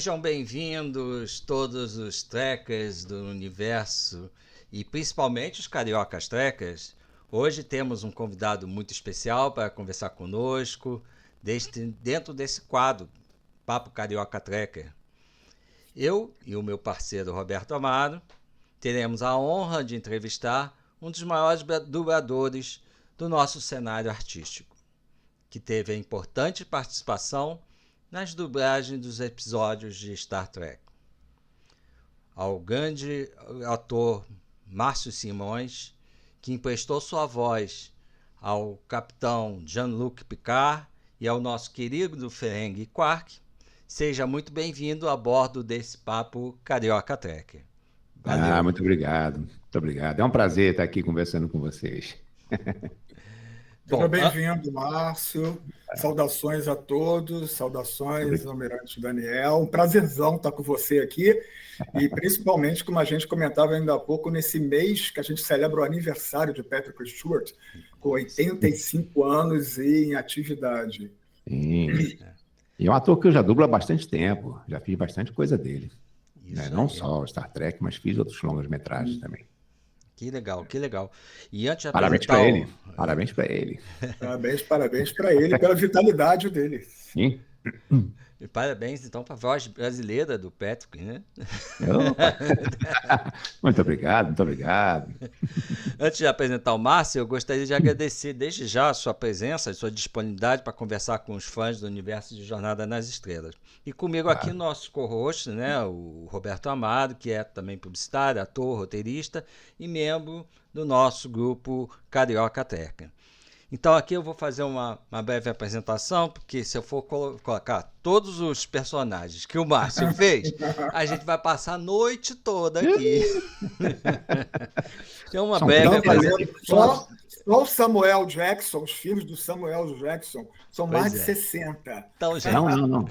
Sejam bem-vindos todos os trekkers do universo e principalmente os cariocas trekkers. Hoje temos um convidado muito especial para conversar conosco dentro desse quadro, Papo Carioca Trekker. Eu e o meu parceiro Roberto Amaro teremos a honra de entrevistar um dos maiores dubladores do nosso cenário artístico, que teve a importante participação nas dublagens dos episódios de Star Trek. Ao grande ator Márcio Simões, que emprestou sua voz ao capitão Jean-Luc Picard e ao nosso querido Ferengi Quark, seja muito bem-vindo a bordo desse Papo Carioca Trekker. Valeu. Muito obrigado, muito obrigado. É um prazer estar aqui conversando com vocês. Seja bem-vindo, Márcio. Saudações a todos, saudações, Almirante Daniel. Um prazerzão estar com você aqui e principalmente, como a gente comentava ainda há pouco, nesse mês que a gente celebra o aniversário de Patrick Stewart, com 85 anos e em atividade. Sim. E é um ator que eu já dublo há bastante tempo, já fiz bastante coisa dele. Não só Star Trek, mas fiz outros longas-metragens também. Que legal, que legal. E antes de parabéns para ele. Parabéns para ele. Parabéns para ele pela vitalidade dele. Sim. E parabéns, então, para a voz brasileira do Patrick, né? Muito obrigado, muito obrigado. Antes de apresentar o Márcio, eu gostaria de agradecer desde já a sua presença, a sua disponibilidade para conversar com os fãs do universo de Jornada nas Estrelas. E comigo aqui, nosso co-host, né, o Roberto Amado, que é também publicitário, ator, roteirista e membro do nosso grupo Carioca Trekker. Então aqui eu vou fazer uma breve apresentação, porque se eu for colocar todos os personagens que o Márcio fez, a gente vai passar a noite toda aqui. Tem uma breve apresentação. Só o Samuel Jackson, os filhos do Samuel Jackson, são mais de 60. Então,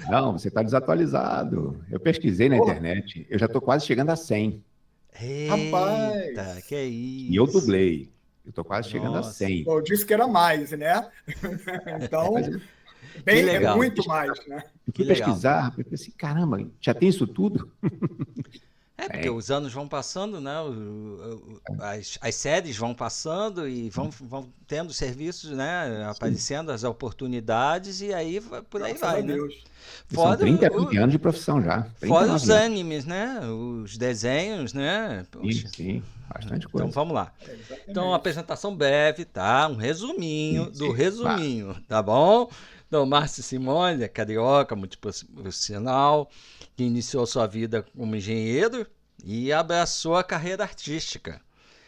não, você está desatualizado. Eu pesquisei na internet, eu já estou quase chegando a 100. Eita, rapaz, que é isso. E eu dublei. Eu tô quase chegando a 100. Eu disse que era mais, né? Então, bem legal. É muito mais, né? Eu fui pesquisar, eu pensei, caramba, já tem isso tudo? Porque os anos vão passando, né? As séries vão passando e vão tendo serviços, né? Aparecendo as oportunidades e aí por aí vai, né? São 39 anos de profissão já. Fora os animes, né? Os desenhos, né? Sim, bastante coisa. Então vamos lá. Então, uma apresentação breve, tá? Um resuminho do resuminho, tá bom? Então, Márcio Simões é carioca, multiprofissional, que iniciou sua vida como engenheiro e abraçou a carreira artística.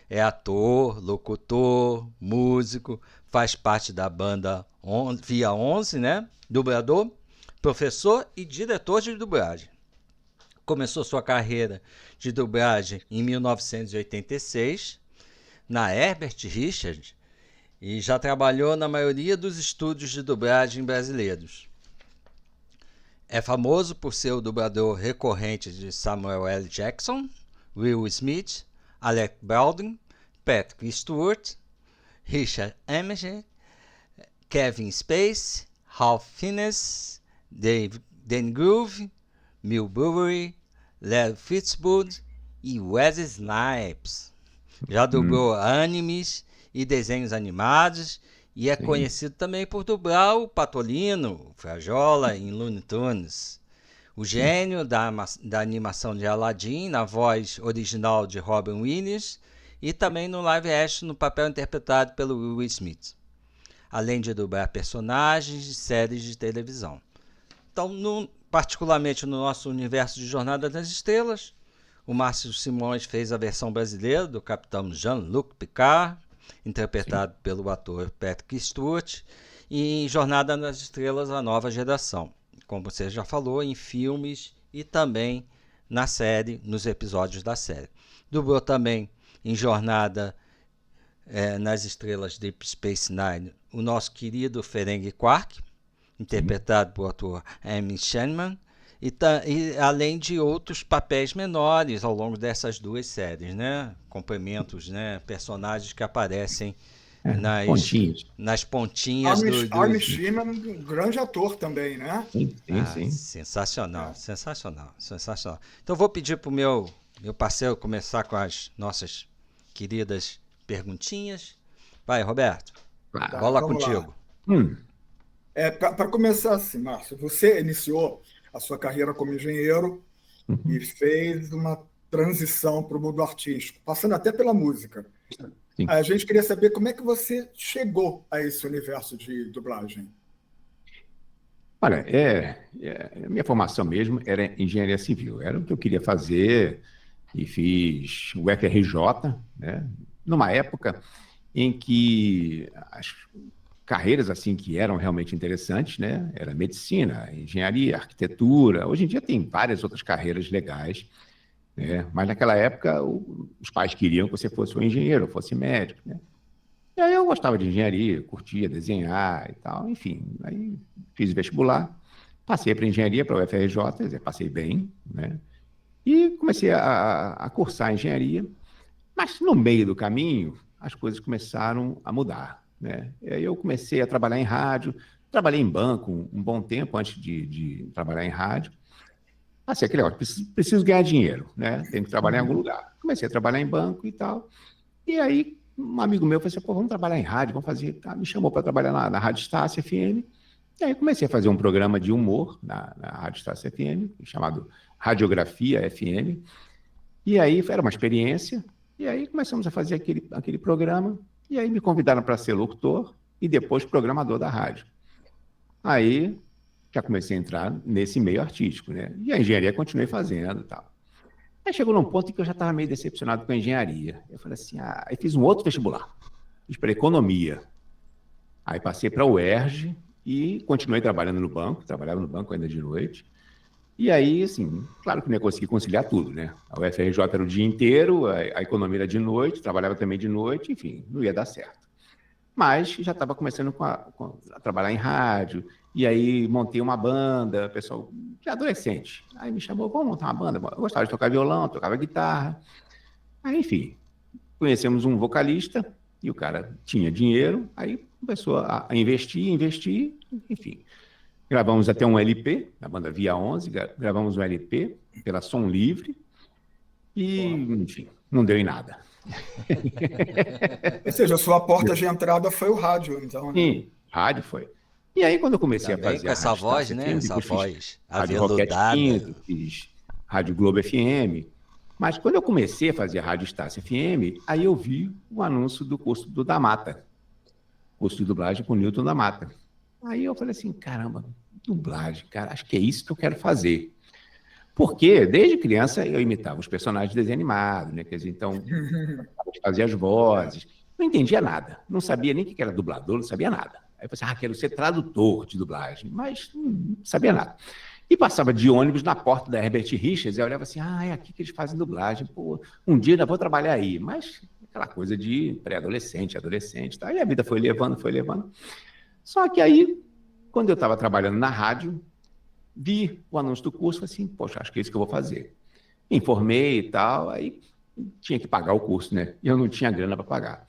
É ator, locutor, músico, faz parte da banda Via 11, né? Dublador, professor e diretor de dublagem. Começou sua carreira de dublagem em 1986, na Herbert Richards, e já trabalhou na maioria dos estúdios de dublagem brasileiros. É famoso por ser o dublador recorrente de Samuel L. Jackson, Will Smith, Alec Baldwin, Patrick Stewart, Richard Emmett, Kevin Spacey, Ralph Fiennes, Dan Groove, Bill Burry, Larry Fitzgerald e Wesley Snipes. Já dublou animes e desenhos animados e é conhecido também por dublar o Patolino, o Frajola em Looney Tunes. O gênio da animação de Aladdin na voz original de Robin Williams e também no live action no papel interpretado pelo Will Smith. Além de dublar personagens de séries de televisão. Então, particularmente no nosso universo de Jornada nas Estrelas, o Márcio Simões fez a versão brasileira do capitão Jean-Luc Picard, interpretado pelo ator Patrick Stewart, e em Jornada nas Estrelas, a nova geração, como você já falou, em filmes e também na série, nos episódios da série. Dublou também em Jornada nas Estrelas Deep Space Nine, o nosso querido Ferengi Quark, interpretado por ator Amy Sherman, e além de outros papéis menores ao longo dessas duas séries, né? Complementos, né? Personagens que aparecem Pontinhos. Nas pontinhas Armin Sheen é um grande ator também, né? Sim. Sensacional. Então, vou pedir para o meu parceiro começar com as nossas queridas perguntinhas. Vai, Roberto. Claro. Bola contigo. Para começar assim, Márcio, você iniciou a sua carreira como engenheiro e fez uma transição para o mundo artístico, passando até pela música. Sim. A gente queria saber como é que você chegou a esse universo de dublagem. Olha, a minha formação mesmo era engenharia civil, era o que eu queria fazer e fiz o FRJ, né? Numa época em que as carreiras assim que eram realmente interessantes, né? Era medicina, engenharia, arquitetura. Hoje em dia tem várias outras carreiras legais, né? Mas naquela época os pais queriam que você fosse um engenheiro, fosse médico, né? E aí eu gostava de engenharia, curtia desenhar e tal, enfim. Aí fiz vestibular, passei para engenharia, para o UFRJ, quer dizer, passei bem, né? E comecei a cursar engenharia, mas no meio do caminho as coisas começaram a mudar, né? E aí eu comecei a trabalhar em rádio, trabalhei em banco um bom tempo antes de trabalhar em rádio. Assim, aquele negócio, preciso ganhar dinheiro, né? Tenho que trabalhar em algum lugar. Comecei a trabalhar em banco e tal. E aí, um amigo meu falou assim, pô, vamos trabalhar em rádio, vamos fazer... Me chamou para trabalhar na Rádio Estácio FM. E aí comecei a fazer um programa de humor na Rádio Estácio FM, chamado Radiografia FM. E aí, era uma experiência. E aí começamos a fazer aquele programa. E aí me convidaram para ser locutor e depois programador da rádio. Aí já comecei a entrar nesse meio artístico, né? E a engenharia continuei fazendo e tal. Aí chegou num ponto em que eu já estava meio decepcionado com a engenharia. Eu falei assim, aí fiz um outro vestibular. Fiz para economia. Aí passei para o UERJ e continuei trabalhando no banco. Trabalhava no banco ainda de noite. E aí, assim, claro que não ia conseguir conciliar tudo, né? A UFRJ era o dia inteiro, a economia era de noite, trabalhava também de noite, enfim, não ia dar certo. Mas já estava começando a trabalhar em rádio, e aí montei uma banda, pessoal, de adolescente. Aí me chamou, vamos montar uma banda? Eu gostava de tocar violão, tocava guitarra. Aí, enfim, conhecemos um vocalista, e o cara tinha dinheiro, aí começou a investir, enfim. Gravamos até um LP, na banda Via 11, gravamos um LP pela Som Livre, e, enfim, não deu em nada. Ou seja, a sua porta de entrada foi o rádio, então, né? Sim, rádio foi. E aí, quando eu comecei Também a fazer com essa voz, né? Essa voz Rádio Roquete Pinto, fiz Rádio Globo FM. Mas quando eu comecei a fazer Rádio Estácio FM, aí eu vi o anúncio do curso do da Mata. Curso de dublagem com o Newton da Mata. Aí eu falei assim, caramba, dublagem, cara, acho que é isso que eu quero fazer. Porque, desde criança, eu imitava os personagens de desenho animado, né? Quer dizer, então, fazia as vozes. Não entendia nada. Não sabia nem o que era dublador, não sabia nada. Aí eu falei assim, quero ser tradutor de dublagem. Mas não sabia nada. E passava de ônibus na porta da Herbert Richards, e eu olhava assim, é aqui que eles fazem dublagem. Pô, um dia ainda vou trabalhar aí. Mas aquela coisa de pré-adolescente, adolescente. Tá? E a vida foi levando. Só que aí, quando eu estava trabalhando na rádio, vi o anúncio do curso, falei assim, poxa, acho que é isso que eu vou fazer. Informei e tal, aí tinha que pagar o curso, né? E eu não tinha grana para pagar.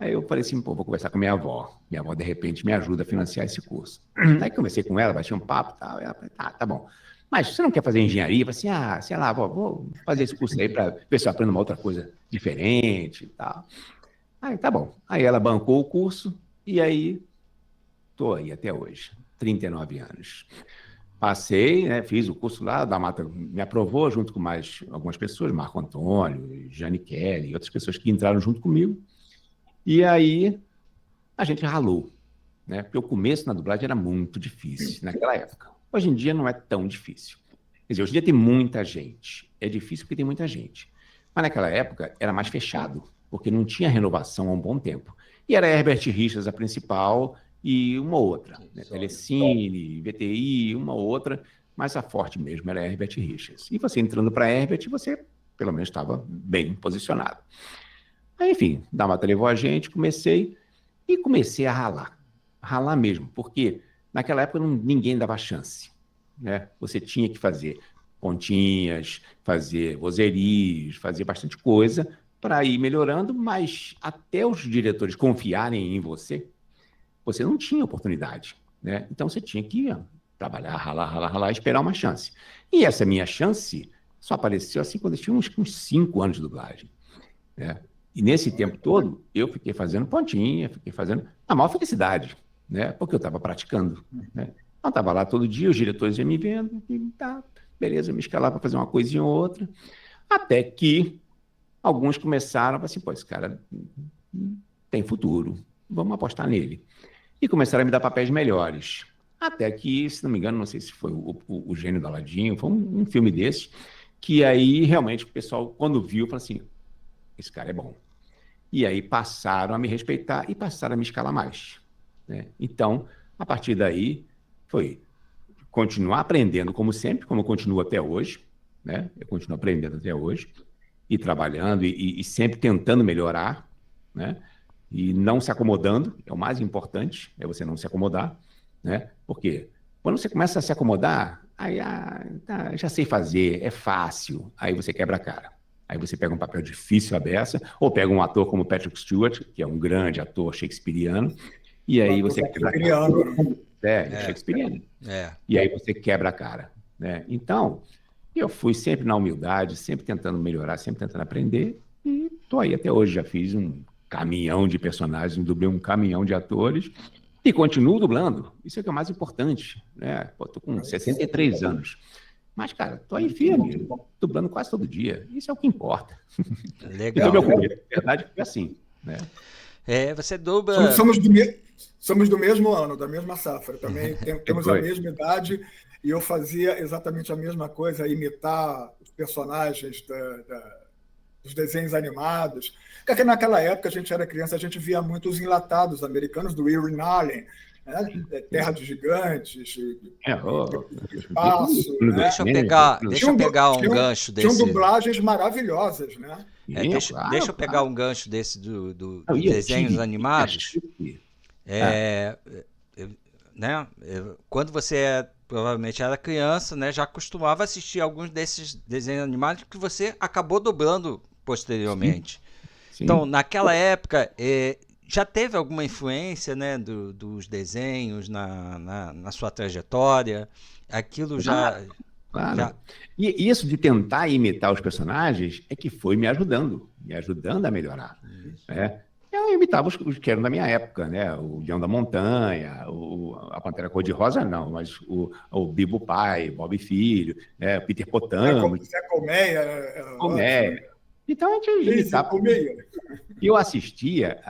Aí eu falei assim, vou conversar com minha avó. Minha avó, de repente, me ajuda a financiar esse curso. Aí conversei com ela, bati um papo e tal. Ela falou, tá bom. Mas você não quer fazer engenharia? Eu falei assim, sei lá, avó, vou fazer esse curso aí para ver se eu aprendo uma outra coisa diferente e tal. Aí, tá bom. Aí ela bancou o curso e aí estou aí até hoje, 39 anos. Passei, né, fiz o curso lá, da Mata me aprovou, junto com mais algumas pessoas, Marco Antônio, Jane Kelly, e outras pessoas que entraram junto comigo. E aí a gente ralou, né? Porque o começo na dublagem era muito difícil naquela época. Hoje em dia não é tão difícil. Quer dizer, hoje em dia tem muita gente. É difícil porque tem muita gente. Mas naquela época era mais fechado, porque não tinha renovação há um bom tempo. E era Herbert Richards a principal e uma outra, né? Telecine, VTI, uma outra, mas a forte mesmo era Herbert Richards. E você entrando para Herbert, você pelo menos estava bem posicionado. Aí, enfim, da Mata levou a gente, comecei a ralar mesmo, porque naquela época ninguém dava chance, né? Você tinha que fazer pontinhas, fazer vozerias, fazer bastante coisa para ir melhorando, mas até os diretores confiarem em você, você não tinha oportunidade, né? Então você tinha que trabalhar, ralar, esperar uma chance. E essa minha chance só apareceu assim quando eu tinha uns 5 anos de dublagem, né? E nesse tempo todo, eu fiquei fazendo pontinha, fiquei fazendo a maior felicidade, né? Porque eu estava praticando, né? Então, estava lá todo dia, os diretores iam me vendo, e tá, beleza, me escalar para fazer uma coisinha ou outra, até que alguns começaram a falar assim, pô, esse cara tem futuro, vamos apostar nele. E começaram a me dar papéis melhores. Até que, se não me engano, não sei se foi o Gênio do Aladinho, foi um filme desse, que aí realmente o pessoal, quando viu, falou assim, esse cara é bom. E aí passaram a me respeitar e passaram a me escalar mais, né? Então, a partir daí, foi continuar aprendendo como sempre, como eu continuo até hoje, né? Eu continuo aprendendo até hoje, e trabalhando, e sempre tentando melhorar, né? E não se acomodando, é o mais importante, é você não se acomodar, né? Porque quando você começa a se acomodar, aí já sei fazer, é fácil, aí você quebra a cara. Aí você pega um papel difícil à beça, ou pega um ator como Patrick Stewart, que é um grande ator shakespeariano, e aí você quebra a cara. Shakespeariano. E aí você quebra a cara, né? Então, eu fui sempre na humildade, sempre tentando melhorar, sempre tentando aprender, e estou aí até hoje. Já fiz um caminhão de personagens, dublei um caminhão de atores, e continuo dublando. Isso é que é o mais importante, né? Estou com 63 anos. Mas, cara, tô aí firme, dublando quase todo dia. Isso é o que importa. Legal. Então, meu começo, na verdade, foi assim, né? Você dubla... Somos do mesmo ano, da mesma safra. Também temos a mesma idade e eu fazia exatamente a mesma coisa, imitar os personagens dos desenhos animados. Porque naquela época a gente era criança, a gente via muito os enlatados americanos do Irwin Allen, né? Terra dos Gigantes, espaço. Né? Deixa eu pegar um gancho desse. Tinham dublagens maravilhosas, né? Deixa eu pegar um gancho desse dos desenhos animados. Né? Quando você provavelmente era criança, né, já costumava assistir alguns desses desenhos animados que você acabou dublando posteriormente. Sim. Então, naquela época, já teve alguma influência, né, dos desenhos na sua trajetória? Aquilo já... Claro. E isso de tentar imitar os personagens é que foi me ajudando a melhorar. Né? Eu imitava os que eram da minha época, né? O Leão da Montanha, a Pantera Cor-de-Rosa não, mas o Bibo Pai, Bob Filho, né? O Peter Potamo. Zé Colmeia. Então a gente imitava. E eu assistia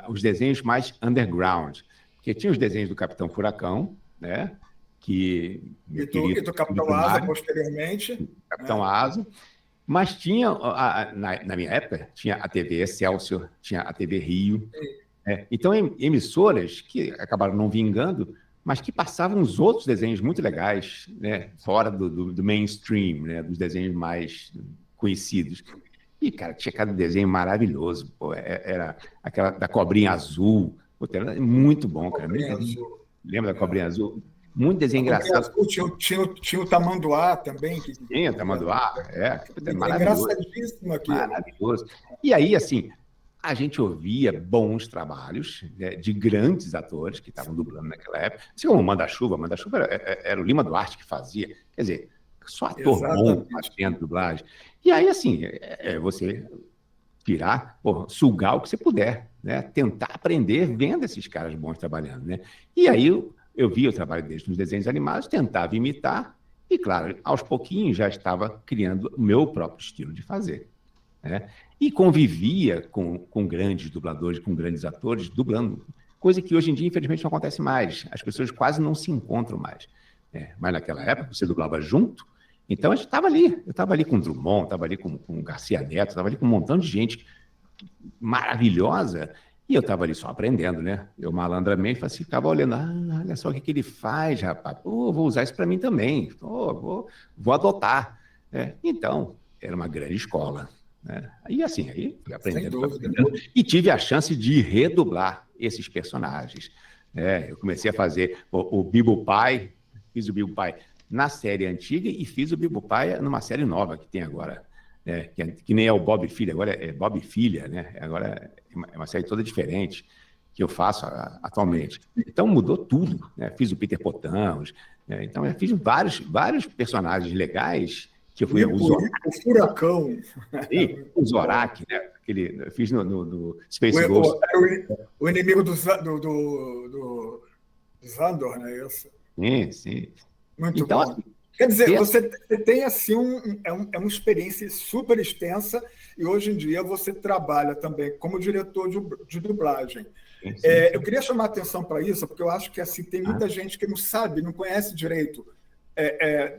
os desenhos mais underground, porque tinha os desenhos do Capitão Furacão, né? E do Capitão Asa, posteriormente. Capitão Asa. Mas tinha, na minha época, tinha a TV Excelsior, tinha a TV Rio. Então, emissoras que acabaram não vingando, mas que passavam os outros desenhos muito legais, né? Fora do mainstream, né? Dos desenhos mais conhecidos. E, cara, tinha cada desenho maravilhoso. Pô, era aquela da Cobrinha Azul. Pô, era muito bom, cara. Lembra da Cobrinha Azul? Muito desenho engraçado. Tinha o Tamanduá também. Tinha o Tamanduá, engraçadíssimo aqui. Maravilhoso. E aí, assim, a gente ouvia bons trabalhos, né, de grandes atores que estavam dublando naquela época. Assim como o Manda-Chuva era o Lima Duarte que fazia. Quer dizer, só ator bom fazendo dublagem. E aí, assim, você tirar, sugar o que você puder, né? Tentar aprender vendo esses caras bons trabalhando, né? E aí eu via o trabalho deles nos desenhos animados, tentava imitar e, claro, aos pouquinhos já estava criando o meu próprio estilo de fazer, né? E convivia com grandes dubladores, com grandes atores, dublando, coisa que hoje em dia, infelizmente, não acontece mais. As pessoas quase não se encontram mais. Mas naquela época, você dublava junto, então a gente estava ali. Eu estava ali com o Drummond, estava ali com o Garcia Neto, estava ali com um montão de gente maravilhosa. E eu estava ali só aprendendo, né? Eu malandramente ficava olhando, olha só o que ele faz, rapaz. Vou usar isso para mim também. Vou adotar. Então, era uma grande escola, né? E assim, aí fui aprendendo, e tive a chance de redublar esses personagens. Eu comecei a fazer o Bibo Pai, fiz o Bibo Pai na série antiga e fiz o Bibo Pai numa série nova que tem agora, né? Que nem é o Bob Filho, agora é Bob Filha, né? Agora é uma série toda diferente que eu faço atualmente. Então mudou tudo, né? Fiz o Peter Potamos, né? Então eu fiz vários personagens legais que eu fui o Furacão. E o Zorak, né? Eu fiz no Space Ghost. O inimigo do Zandor, não é isso? Sim. Muito então, bom. Quer dizer, você tem assim uma experiência super extensa e hoje em dia você trabalha também como diretor de dublagem. Sim. Eu queria chamar a atenção para isso, porque eu acho que assim, tem muita gente que não sabe, não conhece direito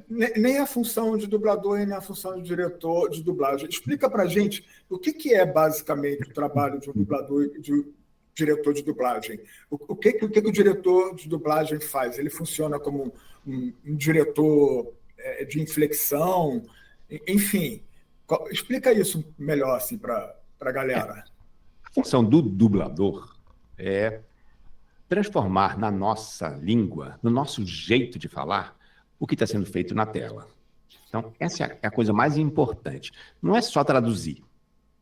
nem a função de dublador e nem a função de diretor de dublagem. Explica para a gente o que é basicamente o trabalho de um dublador e de um diretor de dublagem. O que o diretor de dublagem faz? Ele funciona como um diretor de inflexão? Enfim, explica isso melhor assim, para a galera. A função do dublador é transformar na nossa língua, no nosso jeito de falar, o que está sendo feito na tela. Então, essa é a coisa mais importante. Não é só traduzir,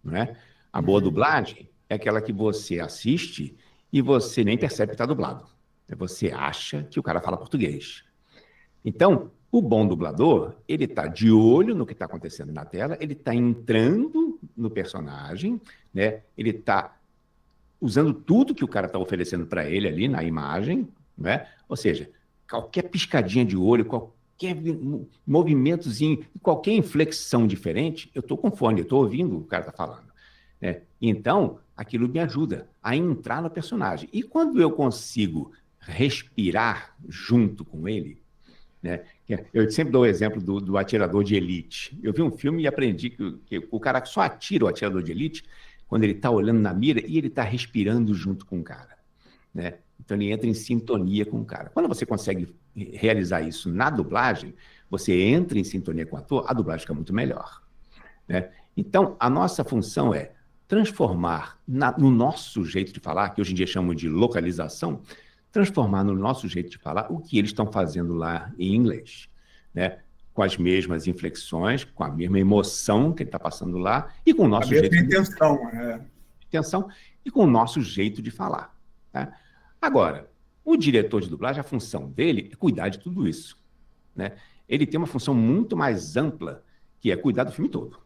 não é? A boa dublagem é aquela que você assiste e você nem percebe que está dublado. Você acha que o cara fala português. Então, o bom dublador, ele está de olho no que está acontecendo na tela, ele está entrando no personagem, né? Ele está usando tudo que o cara está oferecendo para ele ali na imagem, né? Ou seja, qualquer piscadinha de olho, qualquer movimentozinho, qualquer inflexão diferente, eu estou com fone, eu estou ouvindo o que o cara está falando. Né? Então, aquilo me ajuda a entrar no personagem. E quando eu consigo respirar junto com ele, né? Eu sempre dou o exemplo do atirador de elite. Eu vi um filme e aprendi que o cara só atira o atirador de elite quando ele está olhando na mira e ele está respirando junto com o cara. Né? Então ele entra em sintonia com o cara. Quando você consegue realizar isso na dublagem, você entra em sintonia com o ator, a dublagem fica muito melhor. Né? Então, a nossa função é transformar no nosso jeito de falar, que hoje em dia chamam de localização, transformar no nosso jeito de falar o que eles estão fazendo lá em inglês. Né? Com as mesmas inflexões, com a mesma emoção que ele está passando lá, e com o nosso jeito de intenção e com o nosso jeito de falar. Tá? Agora, o diretor de dublagem, a função dele é cuidar de tudo isso. Né? Ele tem uma função muito mais ampla, que é cuidar do filme todo.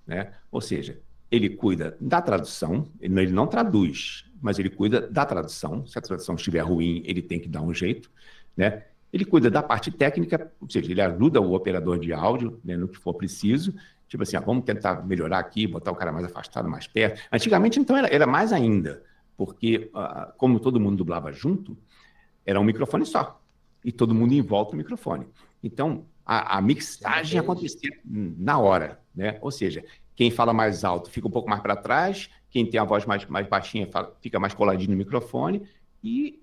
Né? Ou seja, ele cuida da tradução, ele não traduz, mas ele cuida da tradução. Se a tradução estiver ruim, ele tem que dar um jeito. Né? Ele cuida da parte técnica, ou seja, ele ajuda o operador de áudio, né, no que for preciso. Tipo assim, vamos tentar melhorar aqui, botar o cara mais afastado, mais perto. Antigamente, então, era mais ainda. Porque, como todo mundo dublava junto, era um microfone só. E todo mundo em volta do microfone. Então, a mixagem acontecia na hora. Né? Ou seja, quem fala mais alto fica um pouco mais para trás, quem tem a voz mais baixinha fica mais coladinho no microfone. E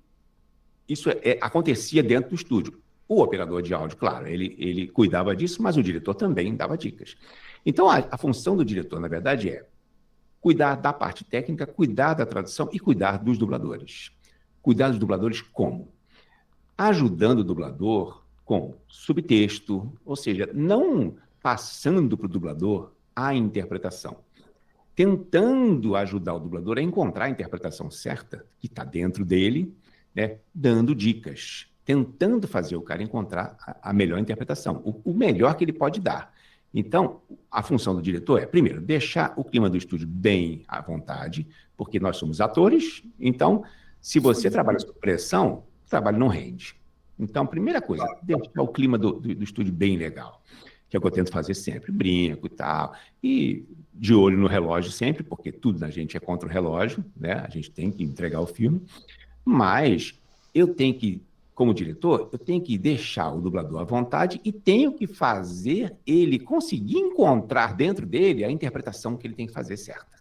isso acontecia dentro do estúdio. O operador de áudio, claro, ele cuidava disso, mas o diretor também dava dicas. Então, a função do diretor, na verdade, é cuidar da parte técnica, cuidar da tradução e cuidar dos dubladores. Cuidar dos dubladores como? Ajudando o dublador com subtexto, ou seja, não passando para o dublador a interpretação. Tentando ajudar o dublador a encontrar a interpretação certa, que está dentro dele, né, dando dicas, tentando fazer o cara encontrar a melhor interpretação, o melhor que ele pode dar. Então, a função do diretor é, primeiro, deixar o clima do estúdio bem à vontade, porque nós somos atores, então, se você trabalha sob pressão, o trabalho não rende. Então, primeira coisa, deixar o clima do estúdio bem legal, que é o que eu tento fazer sempre, brinco e tal, e de olho no relógio sempre, porque tudo na gente é contra o relógio, né? A gente tem que entregar o filme, mas eu tenho que, como diretor, eu tenho que deixar o dublador à vontade e tenho que fazer ele conseguir encontrar dentro dele a interpretação que ele tem que fazer certa.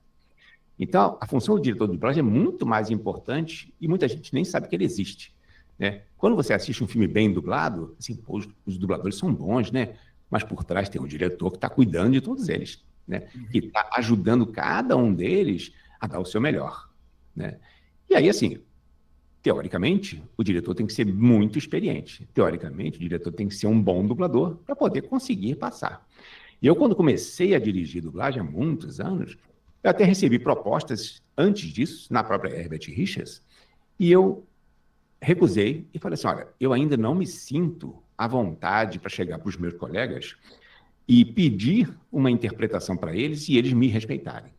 Então, a função do diretor de dublagem é muito mais importante e muita gente nem sabe que ele existe. Né? Quando você assiste um filme bem dublado, assim, pô, os dubladores são bons, né? Mas por trás tem um diretor que está cuidando de todos eles, né? Que está ajudando cada um deles a dar o seu melhor. Né? E aí, assim, teoricamente, o diretor tem que ser muito experiente. Teoricamente, o diretor tem que ser um bom dublador para poder conseguir passar. E eu, quando comecei a dirigir dublagem há muitos anos, eu até recebi propostas antes disso, na própria Herbert Richards, e eu recusei e falei assim, olha, eu ainda não me sinto à vontade para chegar para os meus colegas e pedir uma interpretação para eles e eles me respeitarem.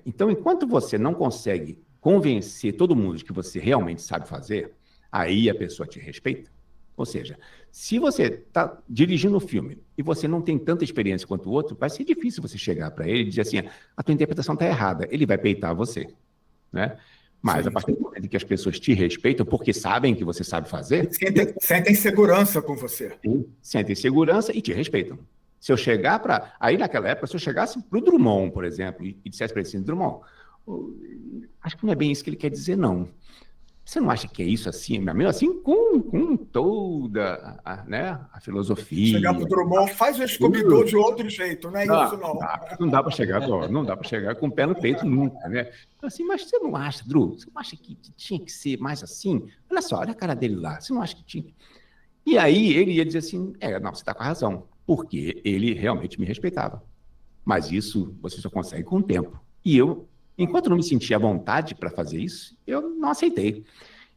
Então, enquanto você não consegue convencer todo mundo de que você realmente sabe fazer, aí a pessoa te respeita. Ou seja, se você está dirigindo um filme e você não tem tanta experiência quanto o outro, vai ser difícil você chegar para ele e dizer assim, a tua interpretação está errada. Ele vai peitar você, né? Mas, a partir do momento que as pessoas te respeitam, porque sabem que você sabe fazer... Sentem segurança com você. Sentem segurança e te respeitam. Se eu chegar para... Aí, naquela época, se eu chegasse para o Drummond, por exemplo, e dissesse para ele assim, Drummond, acho que não é bem isso que ele quer dizer, não. Você não acha que é isso assim, mesmo assim, com toda a filosofia... Chegar para o Drummond, faz o Scooby-Doo de outro jeito, não é isso, não. Não dá para chegar com o pé no peito nunca, né? Assim, mas você não acha, Drew, você não acha que tinha que ser mais assim? Olha só, olha a cara dele lá, você não acha que tinha... E aí ele ia dizer assim, não, você está com a razão, porque ele realmente me respeitava. Mas isso você só consegue com o tempo. E eu, enquanto não me sentia à vontade para fazer isso, eu não aceitei.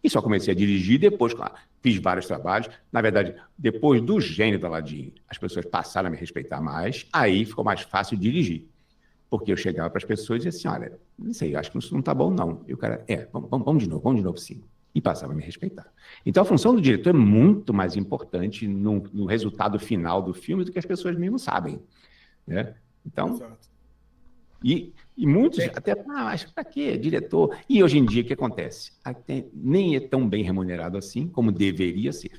E só comecei a dirigir depois, fiz vários trabalhos. Na verdade, depois do Gênio do Aladim, as pessoas passaram a me respeitar mais, aí ficou mais fácil dirigir. Porque eu chegava para as pessoas e dizia assim, olha, não sei, acho que isso não está bom, não. E o cara, vamos de novo, sim. E passava a me respeitar. Então, a função do diretor é muito mais importante no resultado final do filme do que as pessoas mesmo sabem, né? Então, exato. E muitos até, mas para quê, diretor? E hoje em dia, o que acontece? Nem é tão bem remunerado assim como deveria ser.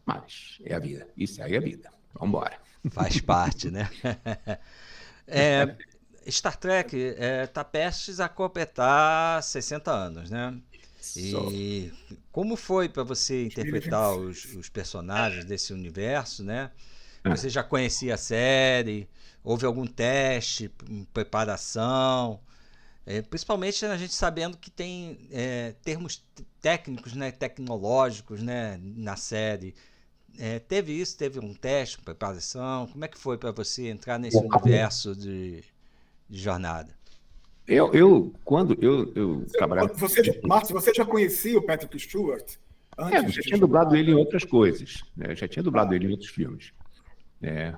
Mas é a vida, isso aí é a vida. Vamos embora. Faz parte, né? Star Trek está prestes a completar 60 anos, né? E como foi para você interpretar os personagens desse universo, né? Você já conhecia a série? Houve algum teste, preparação? Principalmente a gente sabendo que tem termos técnicos, né, tecnológicos, né, na série. Teve isso? Teve um teste, preparação? Como é que foi para você entrar nesse universo de jornada? Quando eu trabalhava... Márcio, você já conhecia o Patrick Stewart? Eu já tinha dublado ele em outras coisas, né? Eu já tinha dublado ele em outros filmes.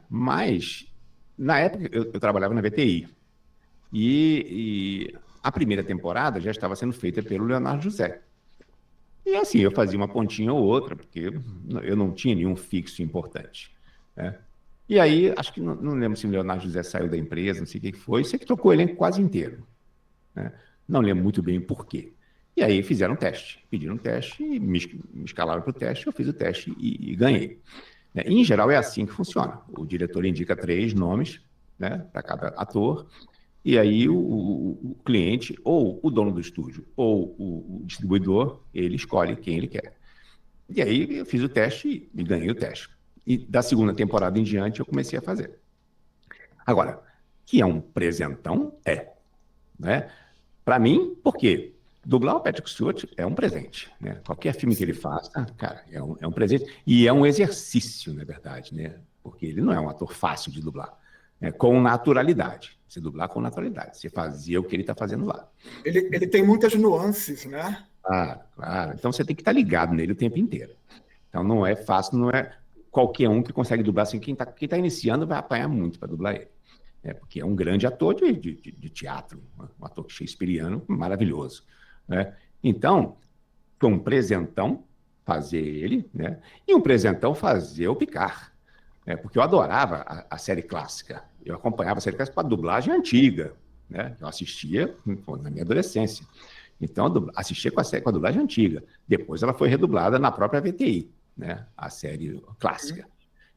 Mas, na época, eu trabalhava na VTI. E a primeira temporada já estava sendo feita pelo Leonardo José. E assim, eu fazia uma pontinha ou outra, porque eu não tinha nenhum fixo importante, né? E aí, acho que não lembro se o Leonardo José saiu da empresa, não sei o que foi, sei que trocou o elenco quase inteiro, né? Não lembro muito bem o porquê. E aí fizeram um teste, pediram um teste, e me escalaram para o teste, eu fiz o teste e ganhei. Em geral, é assim que funciona. O diretor indica 3 nomes, né, para cada ator, e aí o cliente, ou o dono do estúdio, ou o distribuidor, ele escolhe quem ele quer. E aí eu fiz o teste e ganhei o teste. E da segunda temporada em diante eu comecei a fazer. Agora, que é um presentão? Né? Para mim, por quê? Dublar o Patrick Stewart é um presente, né? Qualquer filme que ele faça, cara, é um presente. E é um exercício, na verdade, né? Porque ele não é um ator fácil de dublar. Com naturalidade. Você dublar com naturalidade. Você fazia o que ele está fazendo lá. Ele tem muitas nuances, né? Claro. Então você tem que estar ligado nele o tempo inteiro. Então não é fácil, não é qualquer um que consegue dublar assim. Quem tá iniciando vai apanhar muito para dublar ele. Porque é um grande ator de teatro, um ator shakespeariano maravilhoso, né? Então, foi um presentão fazer ele, né? E um presentão fazer o Picard. Porque eu adorava a série clássica. Eu acompanhava a série clássica com a dublagem antiga, né? Eu assistia na minha adolescência. Então, assistia com a dublagem antiga. Depois ela foi redublada na própria VTI, né? A série clássica.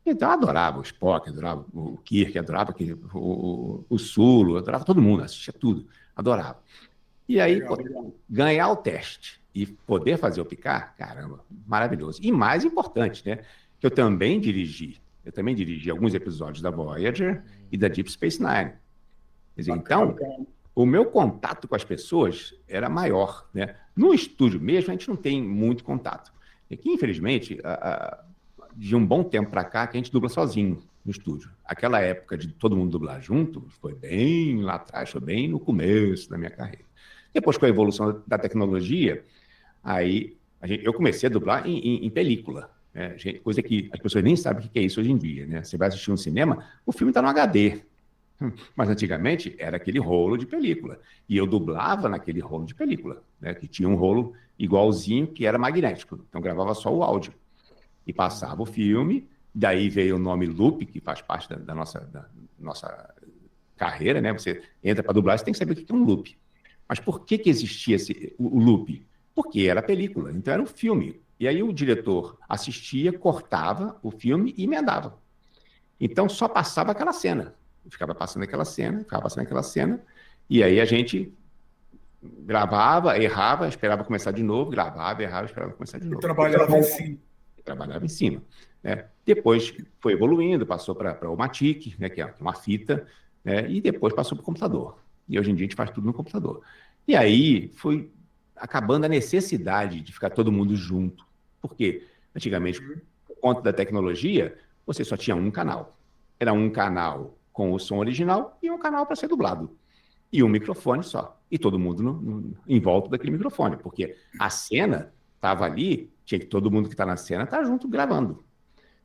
Então, eu adorava o Spock, adorava o Kirk, adorava o Sulu, adorava todo mundo, assistia tudo, adorava. E aí, ganhar o teste e poder fazer o Picard, caramba, maravilhoso. E mais importante, né? Que eu também dirigi alguns episódios da Voyager e da Deep Space Nine. Quer dizer, então, o meu contato com as pessoas era maior, né? No estúdio mesmo, a gente não tem muito contato. E que, infelizmente, de um bom tempo para cá, que a gente dubla sozinho, no estúdio. Aquela época de todo mundo dublar junto foi bem lá atrás, foi bem no começo da minha carreira. Depois, com a evolução da tecnologia, aí eu comecei a dublar em película, né? Coisa que as pessoas nem sabem o que é isso hoje em dia, né? Você vai assistir um cinema, o filme está no HD. Mas antigamente era aquele rolo de película. E eu dublava naquele rolo de película, né? Que tinha um rolo igualzinho que era magnético. Então gravava só o áudio. E passava o filme, daí veio o nome loop, que faz parte da nossa carreira, né? Você entra para dublar, você tem que saber o que é um loop. Mas por que existia o loop? Porque era película, então era um filme. E aí o diretor assistia, cortava o filme e emendava. Então só passava aquela cena. Ficava passando aquela cena, e aí a gente gravava, errava, esperava começar de novo, gravava, errava, esperava começar de novo. Trabalhava em cima. Né? Depois foi evoluindo, passou para o Matic, né, que é uma fita, né, e depois passou para o computador. E hoje em dia a gente faz tudo no computador. E aí foi acabando a necessidade de ficar todo mundo junto. Porque antigamente, por conta da tecnologia, você só tinha um canal. Era um canal com o som original e um canal para ser dublado. E um microfone só. E todo mundo em volta daquele microfone, porque a cena estava ali, tinha que todo mundo que está na cena estar junto gravando.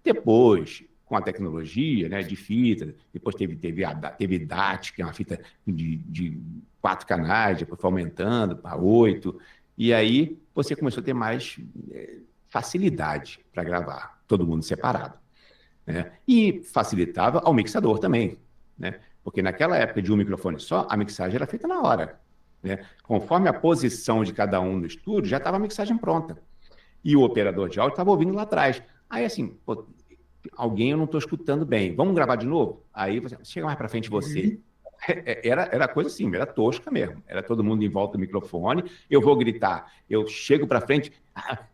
Depois, com a tecnologia, né, de fita, depois teve DAT, que é uma fita de 4 canais, depois foi aumentando para 8, e aí você começou a ter mais facilidade para gravar, todo mundo separado. Né? E facilitava ao mixador também, né? Porque naquela época de um microfone só, a mixagem era feita na hora. Né? Conforme a posição de cada um no estúdio, já estava a mixagem pronta. E o operador de áudio estava ouvindo lá atrás. Aí assim, pô, alguém eu não estou escutando bem, vamos gravar de novo? Aí você chega mais para frente você. Era coisa assim, era tosca mesmo. Era todo mundo em volta do microfone, eu vou gritar, eu chego para frente,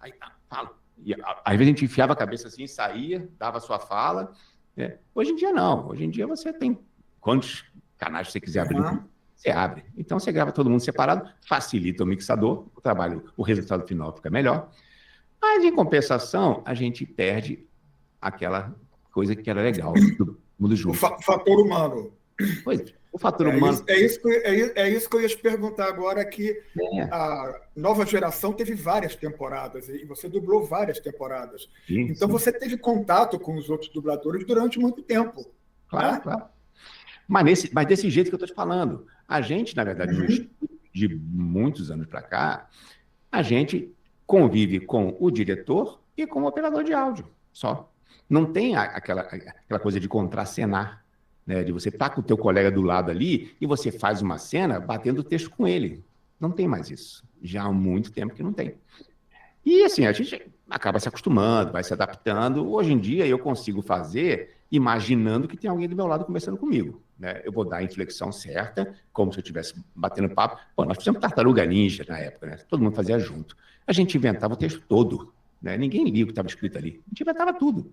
aí falo. E, às vezes a gente enfiava a cabeça assim, saía, dava a sua fala. Né? Hoje em dia não. Hoje em dia você tem quantos canais você quiser abrir, você abre. Então você grava todo mundo separado, facilita o mixador, o trabalho, o resultado final fica melhor. Mas em compensação, a gente perde aquela coisa que era legal, todo mundo junto. O fator humano. Pois é. O fator humano. É isso que eu ia te perguntar agora, que a nova geração teve várias temporadas, e você dublou várias temporadas. Então você teve contato com os outros dubladores durante muito tempo. Claro, né? Claro. Mas desse jeito que eu estou te falando. A gente, na verdade, de muitos anos para cá, a gente convive com o diretor e com o operador de áudio, só. Não tem aquela coisa de contracenar. Né, de você estar com o teu colega do lado ali e você faz uma cena batendo o texto com ele. Não tem mais isso. Já há muito tempo que não tem. E assim, a gente acaba se acostumando, vai se adaptando. Hoje em dia eu consigo fazer imaginando que tem alguém do meu lado conversando comigo. Né? Eu vou dar a inflexão certa, como se eu estivesse batendo papo. Pô, nós fizemos Tartaruga Ninja na época, né? Todo mundo fazia junto. A gente inventava o texto todo. Né? Ninguém lia o que estava escrito ali. A gente inventava tudo.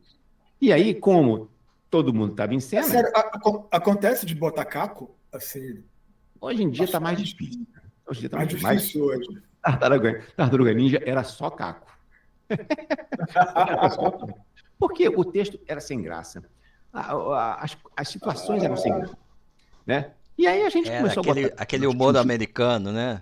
E aí, como todo mundo estava em cena. Sério, acontece de botar caco? Assim, hoje em dia está mais difícil. Hoje está mais difícil hoje. Tartaruga Ninja era só caco. Porque o texto era sem graça. As situações eram sem graça. Né? E aí a gente começou a botar... Aquele humor americano, né?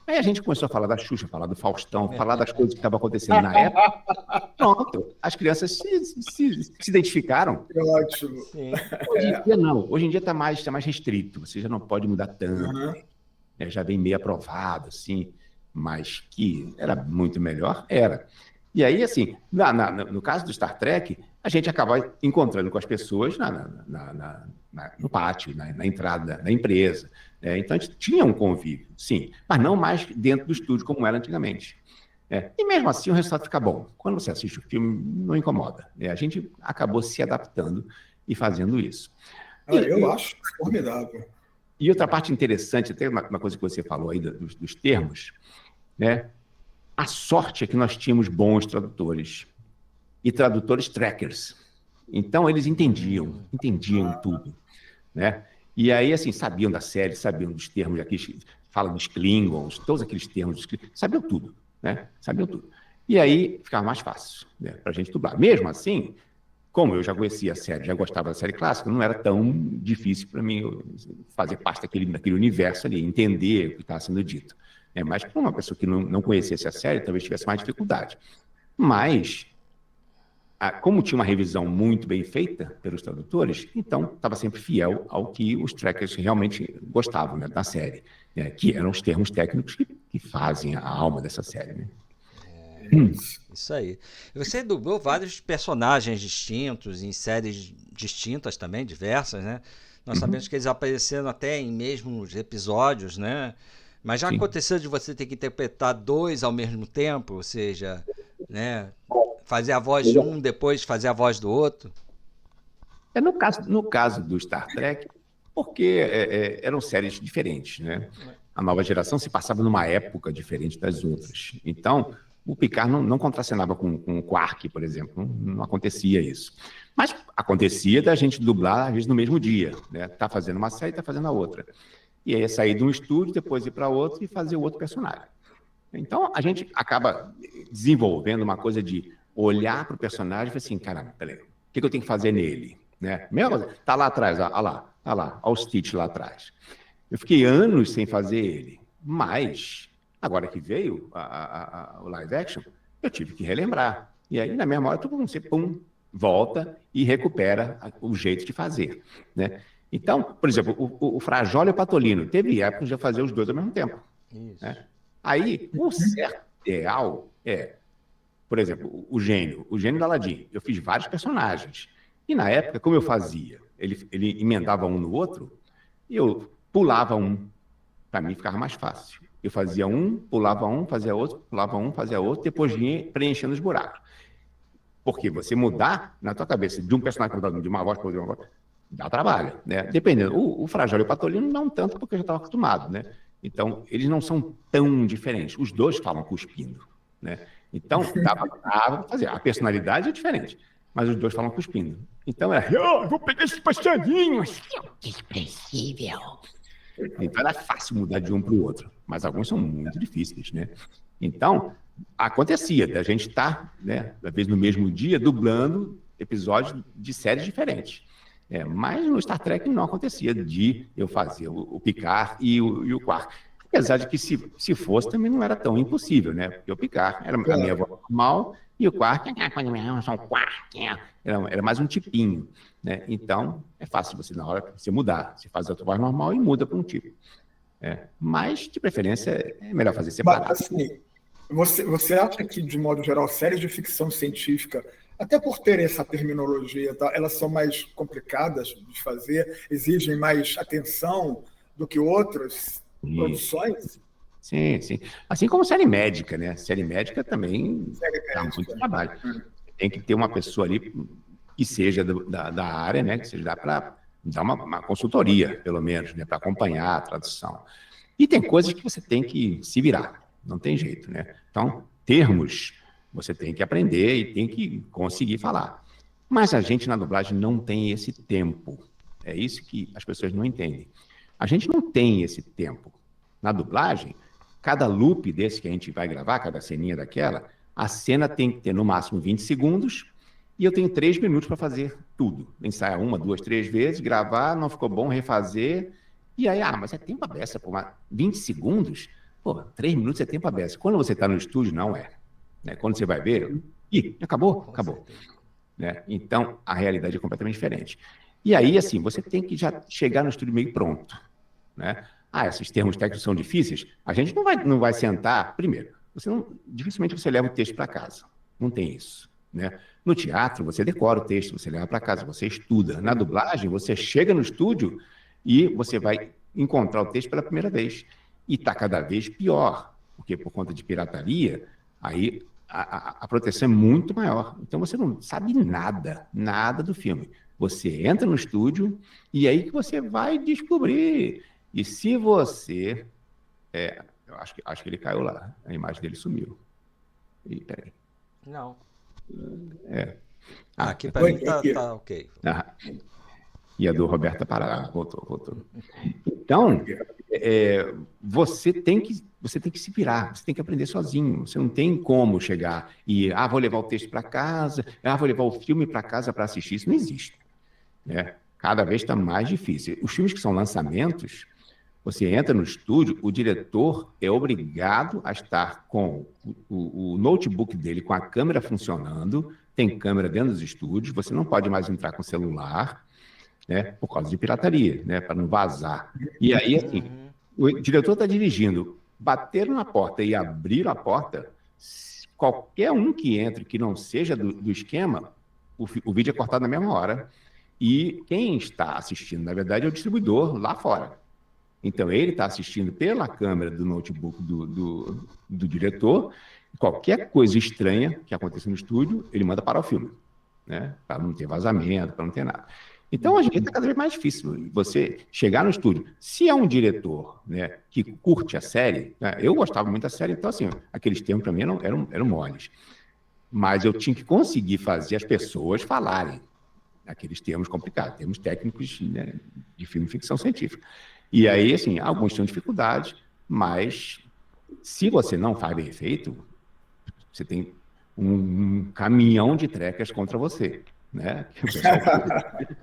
Aí a gente começou a falar da Xuxa, falar do Faustão, falar das coisas que estavam acontecendo na época. Pronto, as crianças se identificaram. Ótimo. Sim. Hoje em dia não, hoje em dia está mais restrito, você já não pode mudar tanto. Né? Já vem meio aprovado, assim, mas que era muito melhor, era. E aí, assim, no caso do Star Trek, a gente acaba encontrando com as pessoas no pátio, na entrada da empresa. Né? Então, a gente tinha um convívio, sim, mas não mais dentro do estúdio como era antigamente. E mesmo assim, o resultado fica bom. Quando você assiste o filme, não incomoda. A gente acabou se adaptando e fazendo isso. Eu acho formidável. E outra parte interessante, até uma coisa que você falou aí dos termos, né? A sorte é que nós tínhamos bons tradutores e tradutores trackers. Então, eles entendiam tudo, né? E aí, assim, sabiam da série, sabiam dos termos aqui, fala dos Klingons, todos aqueles termos, sabiam tudo, né? Sabiam tudo. E aí, ficava mais fácil, né, para a gente dublar. Mesmo assim, como eu já conhecia a série, já gostava da série clássica, não era tão difícil para mim fazer parte daquele universo ali, entender o que estava sendo dito. Mas para uma pessoa que não conhecesse a série, talvez tivesse mais dificuldade. Mas, como tinha uma revisão muito bem feita pelos tradutores, então estava sempre fiel ao que os trackers realmente gostavam, né, da série, que eram os termos técnicos que fazem a alma dessa série, né? Isso aí. Você dublou vários personagens distintos, em séries distintas também, diversas, né? Nós sabemos que eles apareceram até em mesmos episódios, né? Mas já aconteceu de você ter que interpretar 2 ao mesmo tempo, ou seja, né, fazer a voz de um, depois fazer a voz do outro? No caso do Star Trek, porque eram séries diferentes, né? A nova geração se passava numa época diferente das outras. Então, o Picard não contracenava com o Quark, por exemplo. Não acontecia isso. Mas acontecia da gente dublar, às vezes, no mesmo dia, né? Tá fazendo uma série, tá fazendo a outra. E aí sair de um estúdio, depois ir para outro e fazer o outro personagem. Então, a gente acaba desenvolvendo uma coisa de olhar para o personagem e falar assim, caramba, peraí, o que eu tenho que fazer nele? Né? Mesma coisa, tá lá atrás, olha o Stitch lá atrás. Eu fiquei anos sem fazer ele, mas agora que veio o live action, eu tive que relembrar. E aí, na mesma hora, você volta e recupera o jeito de fazer, né? Então, por exemplo, o Frajola e o Patolino, teve época de fazer os dois ao mesmo tempo. Né? Aí, o certo ideal por exemplo, o gênio do Aladim. Eu fiz vários personagens. E na época, como eu fazia? Ele emendava um no outro, e eu pulava um. Para mim ficava mais fácil. Eu fazia um, pulava um, fazia outro, pulava um, fazia outro, depois vinha preenchendo os buracos. Porque você mudar na tua cabeça de um personagem de uma voz para outra, dá trabalho, né? Dependendo. O Frajola e o Patolino não tanto, porque eu já estava acostumado, né? Então, eles não são tão diferentes. Os dois falam cuspindo, né? Então, dava para fazer. A personalidade é diferente, mas os dois falam cuspindo. Então, eu vou pegar esse passarinho, desprezível. Então, era fácil mudar de um para o outro, mas alguns são muito difíceis, né? Então, acontecia da gente estar, né, às vezes no mesmo dia, dublando episódios de séries diferentes. Mas no Star Trek não acontecia de eu fazer o Picard e o Quark. Apesar de que, se fosse, também não era tão impossível, né? Porque o Picard era a minha voz normal e o Quark, era mais um tipinho, né? Então, é fácil você, na hora que você mudar, você faz a tua voz normal e muda para um tipo. Mas, de preferência, é melhor fazer separado. Mas, assim, você acha que, de modo geral, séries de ficção científica, até por ter essa terminologia, tá, elas são mais complicadas de fazer, exigem mais atenção do que outras produções? Sim, sim. Assim como série médica, né? Série médica também dá muito trabalho. Tem que ter uma pessoa ali que seja da área, né? Que seja para dar uma consultoria, pelo menos, né? Para acompanhar a tradução. E tem coisas que você tem que se virar, não tem jeito, né? Então, termos você tem que aprender e tem que conseguir falar. Mas a gente na dublagem não tem esse tempo. É isso que as pessoas não entendem. A gente não tem esse tempo. Na dublagem, cada loop desse que a gente vai gravar, cada ceninha daquela, a cena tem que ter no máximo 20 segundos e eu tenho 3 minutos para fazer tudo. Ensaiar 1, 2, 3 vezes, gravar, não ficou bom, refazer. E aí, mas é tempo a beça, pô, 20 segundos? Pô, 3 minutos é tempo a beça. Quando você está no estúdio, não é. Né? Quando você vai ver, acabou. Né? Então, a realidade é completamente diferente. E aí, assim, você tem que já chegar no estúdio meio pronto. Né? Esses termos técnicos são difíceis. A gente não vai sentar. Primeiro, dificilmente você leva o texto para casa. Não tem isso. Né? No teatro, você decora o texto, você leva para casa, você estuda. Na dublagem, você chega no estúdio e você vai encontrar o texto pela primeira vez. E está cada vez pior, porque por conta de pirataria, aí a proteção é muito maior. Então você não sabe nada do filme. Você entra no estúdio e aí que você vai descobrir. E se você... eu acho que ele caiu lá. A imagem dele sumiu. Peraí. Não. Aqui para mim tá ok. E a do Roberta Pará. Voltou. Então, você tem que você tem que se virar, você tem que aprender sozinho. Você não tem como chegar e, vou levar o texto para casa, vou levar o filme para casa para assistir. Isso não existe, né? Cada vez está mais difícil. Os filmes que são lançamentos, você entra no estúdio, o diretor é obrigado a estar com o notebook dele, com a câmera funcionando, tem câmera dentro dos estúdios, você não pode mais entrar com celular, né, por causa de pirataria, né, para não vazar. E aí, assim, o diretor está dirigindo, bateram na porta e abriram a porta, qualquer um que entre que não seja do esquema, o vídeo é cortado na mesma hora. E quem está assistindo, na verdade, é o distribuidor lá fora. Então, ele está assistindo pela câmera do notebook do diretor. Qualquer coisa estranha que aconteça no estúdio, ele manda parar o filme, né? Para não ter vazamento, para não ter nada. Então, hoje em dia está cada vez mais difícil você chegar no estúdio. Se é um diretor, né, que curte a série, né? Eu gostava muito da série, então, assim, aqueles termos para mim eram moles. Mas eu tinha que conseguir fazer as pessoas falarem aqueles termos complicados, termos técnicos, né, de filme de ficção científica. E aí, assim, alguns tinham dificuldade, mas se você não faz bem feito, você tem um caminhão de trekkers contra você, né?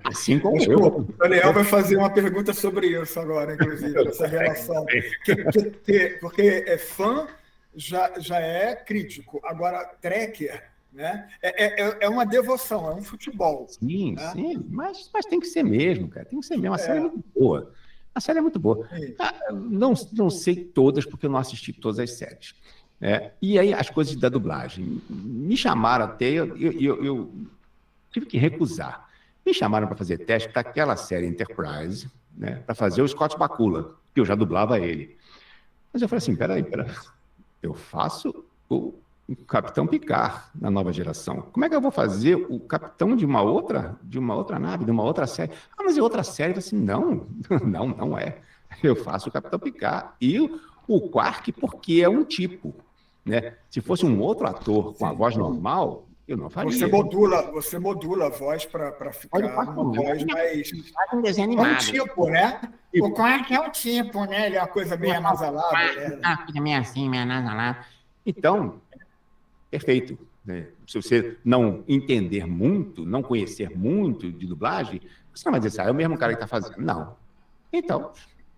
Assim como eu. O Daniel vai fazer uma pergunta sobre isso agora, inclusive, essa relação. Porque fã já é crítico, agora trekker, né? É uma devoção, é um futebol. Sim, né? Sim, mas tem que ser mesmo, cara. Tem que ser mesmo. A série é muito boa. A série é muito boa. Não sei todas, porque eu não assisti todas as séries. E aí, as coisas da dublagem. Me chamaram até, eu tive que recusar. Me chamaram para fazer teste para aquela série Enterprise, né, para fazer o Scott Bakula, que eu já dublava ele. Mas eu falei assim, peraí. Eu faço o Capitão Picard na nova geração. Como é que eu vou fazer o capitão de uma outra nave, de uma outra série? Mas é outra série? Eu falei assim, não é. Eu faço o Capitão Picard e o Quark porque é um tipo, né? Se fosse um outro ator com a voz normal, eu não faria. Você modula a voz para ficar uma voz mais... um desenho animado. É um tipo, né? O Quark é um tipo, né? Ele é uma coisa bem anasalada. Fica meio assim, meio anasalada. Então, perfeito. Né? Se você não entender muito, não conhecer muito de dublagem, você não vai dizer assim, é o mesmo cara que está fazendo. Não. Então,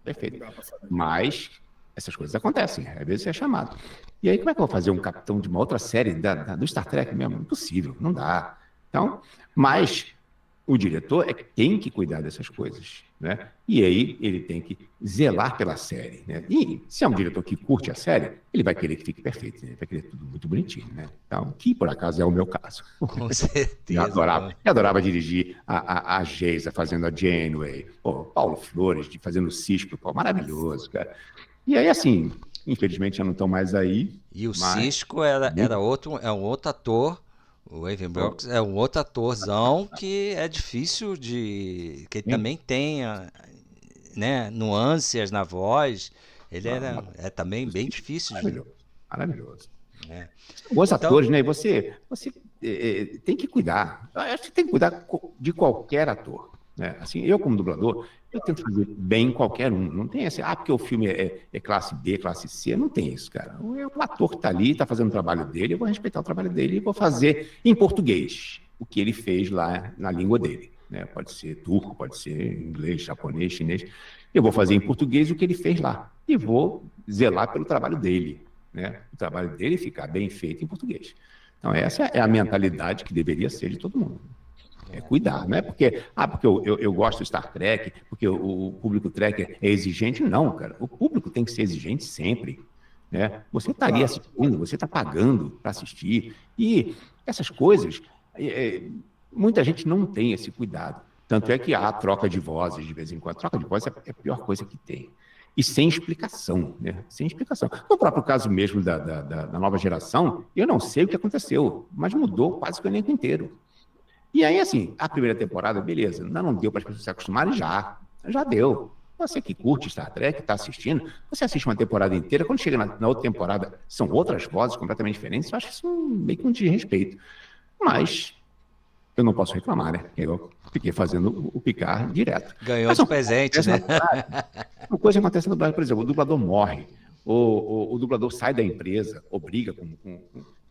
perfeito. Mas essas coisas acontecem, às vezes você é chamado. E aí, como é que eu vou fazer um capitão de uma outra série do Star Trek mesmo? Impossível, não dá. Então, mas o diretor é que tem que cuidar dessas coisas, né? E aí ele tem que zelar pela série, né? E se é um diretor que curte a série, ele vai querer que fique perfeito, né? Ele vai querer tudo muito bonitinho, né? Então, que por acaso é o meu caso. Com certeza. Eu adorava dirigir a Geisa fazendo a Janeway, Paulo Flores fazendo o Cisco, maravilhoso, cara. E aí, assim, infelizmente já não estão mais aí. E o Cisco é um outro ator, o Evan Brooks é um outro atorzão que é difícil que ele também tenha, né, nuances na voz. Ele é também bem difícil. Maravilhoso. Bons atores, né? E você tem que cuidar. Eu acho que tem que cuidar de qualquer ator. Né? Assim, eu, como dublador, eu tento fazer bem qualquer um. Não tem esse, porque o filme é classe B, classe C. Não tem isso, cara. É um ator que está ali, está fazendo o trabalho dele, eu vou respeitar o trabalho dele e vou fazer em português o que ele fez lá na língua dele. Né? Pode ser turco, pode ser inglês, japonês, chinês. Eu vou fazer em português o que ele fez lá. E vou zelar pelo trabalho dele. Né? O trabalho dele ficar bem feito em português. Então, essa é a mentalidade que deveria ser de todo mundo. Cuidar, não é porque eu gosto do Star Trek, porque o público trekker é exigente. Não, cara. O público tem que ser exigente sempre. Né? Você está ali assistindo, você está pagando para assistir. E essas coisas, muita gente não tem esse cuidado. Tanto é que há troca de vozes de vez em quando. Troca de voz é a pior coisa que tem. E sem explicação, né? Sem explicação. No próprio caso mesmo da nova geração, eu não sei o que aconteceu, mas mudou quase que o elenco inteiro. E aí, assim, a primeira temporada, beleza, ainda não deu para as pessoas se acostumarem, já deu. Você que curte Star Trek, está assistindo, você assiste uma temporada inteira, quando chega na outra temporada, são outras vozes completamente diferentes, eu acho isso meio que um desrespeito. Mas eu não posso reclamar, né? Eu fiquei fazendo o Picard direto. Ganhou de presente, né? Uma coisa acontece no dublagem, por exemplo, o dublador morre. o dublador sai da empresa, ou briga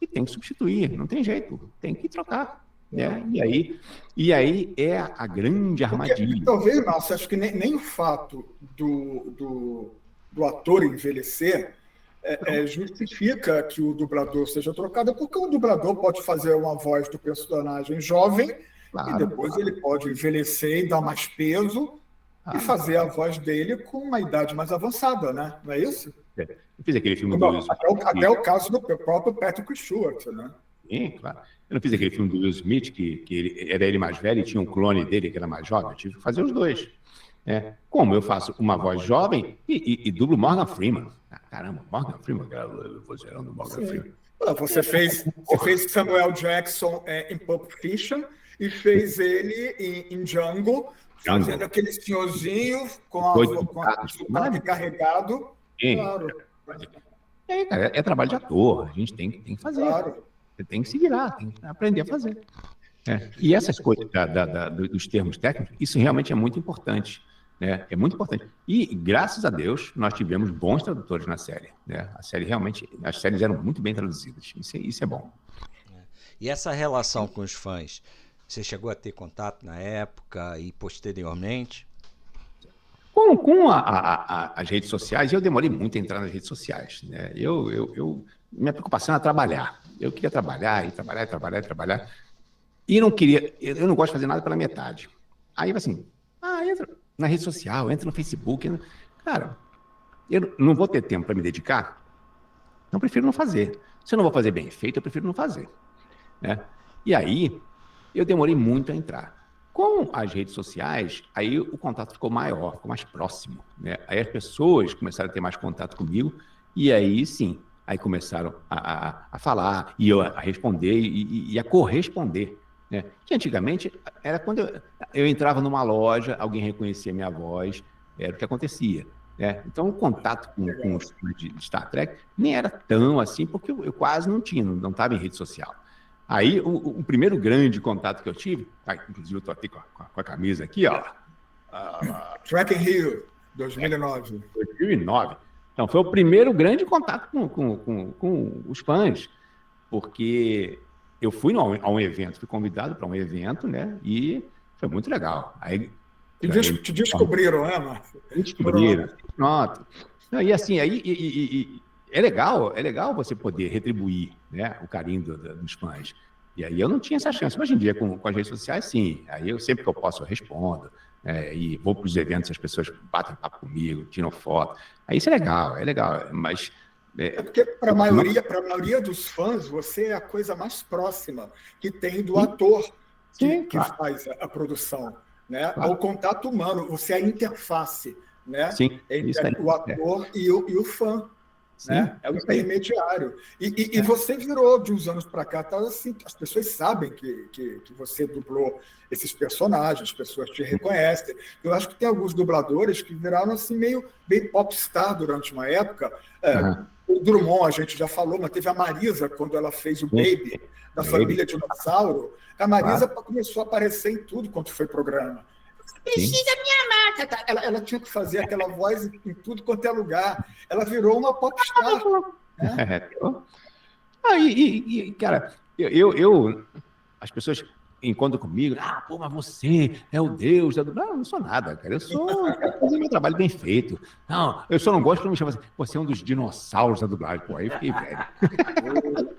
e tem que substituir, não tem jeito, tem que trocar. Né? E aí é a grande armadilha. Porque, talvez, Márcio, acho que nem o fato do ator envelhecer justifica que o dublador seja trocado, porque o dublador pode fazer uma voz do personagem jovem, claro, e depois ele pode envelhecer e dar mais peso e fazer a voz dele com uma idade mais avançada, né? Não é isso? Eu fiz aquele filme do Will Smith. Até o caso do próprio Patrick Stewart, né? Sim, claro. Eu não fiz aquele filme do Will Smith, que era ele mais velho e tinha um clone dele que era mais jovem. Eu tive que fazer os dois. Né? Como eu faço uma voz jovem e dublo Morgan Freeman. Caramba, Morgan Freeman, o vozeirão do Morgan Freeman. Você fez Samuel Jackson em Pulp Fiction e fez ele em Django, fazendo aquele senhorzinho com a sotaque carregado. Sim. Claro. Cara, é trabalho de ator, a gente tem que fazer. Claro. Você tem que se virar, tem que aprender a fazer. E essas coisas dos termos técnicos, isso realmente é muito importante. Né? É muito importante. E, graças a Deus, nós tivemos bons tradutores na série. Né? A série realmente, as séries eram muito bem traduzidas. Isso é bom. E essa relação com os fãs, você chegou a ter contato na época e posteriormente? Com as redes sociais, eu demorei muito a entrar nas redes sociais. Né? Minha preocupação era trabalhar. Eu queria trabalhar. E não queria... Eu não gosto de fazer nada pela metade. Aí, assim, entra na rede social, entra no Facebook. Cara, eu não vou ter tempo para me dedicar, então eu prefiro não fazer. Se eu não vou fazer bem feito, eu prefiro não fazer. Né? E aí, eu demorei muito a entrar. Com as redes sociais, aí o contato ficou maior, ficou mais próximo. Né? Aí as pessoas começaram a ter mais contato comigo, e aí sim, aí começaram a falar, e eu a responder e a corresponder. Né? Que antigamente era quando eu entrava numa loja, alguém reconhecia minha voz, era o que acontecia. Né? Então o contato com os fãs de Star Trek nem era tão assim, porque eu quase não estava em rede social. Aí o primeiro grande contato que eu tive, inclusive eu estou aqui com a camisa aqui, ó. Trek in Rio, 2009. 2009. Então foi o primeiro grande contato com os fãs, porque eu fui a um evento, fui convidado para um evento, né? E foi muito legal. Aí te descobriram, né, Márcio? Me descobriram. Pronto. E assim, aí é legal você poder retribuir, né, o carinho dos fãs. E aí eu não tinha essa chance. Hoje em dia, com as redes sociais, sim. Aí sempre que eu posso, eu respondo. E vou para os eventos, as pessoas batem papo comigo, tiram foto. Aí isso é legal. Mas... porque para a maioria dos fãs, você é a coisa mais próxima que tem do ator que faz a produção. Né? Claro. O contato humano, você é a interface, né? Entre o ator e o fã. Né? É o intermediário. E você virou, de uns anos para cá, tá, assim, as pessoas sabem que você dublou esses personagens, as pessoas te reconhecem. Eu acho que tem alguns dubladores que viraram assim, meio bem popstar durante uma época. O Drummond, a gente já falou, mas teve a Marisa, quando ela fez o Baby, da família Dinossauro. A Marisa começou a aparecer em tudo quanto foi programa. Precisa minha marca. Ela tinha que fazer aquela voz em tudo quanto é lugar. Ela virou uma popstar. Né? Cara, as pessoas encontram comigo, mas você é o Deus da dublagem. Não, eu não sou nada, cara. Eu quero fazer meu trabalho bem feito. Não, eu só não gosto quando me chamam assim, você é um dos dinossauros da dublagem. Pô, aí eu fiquei velho.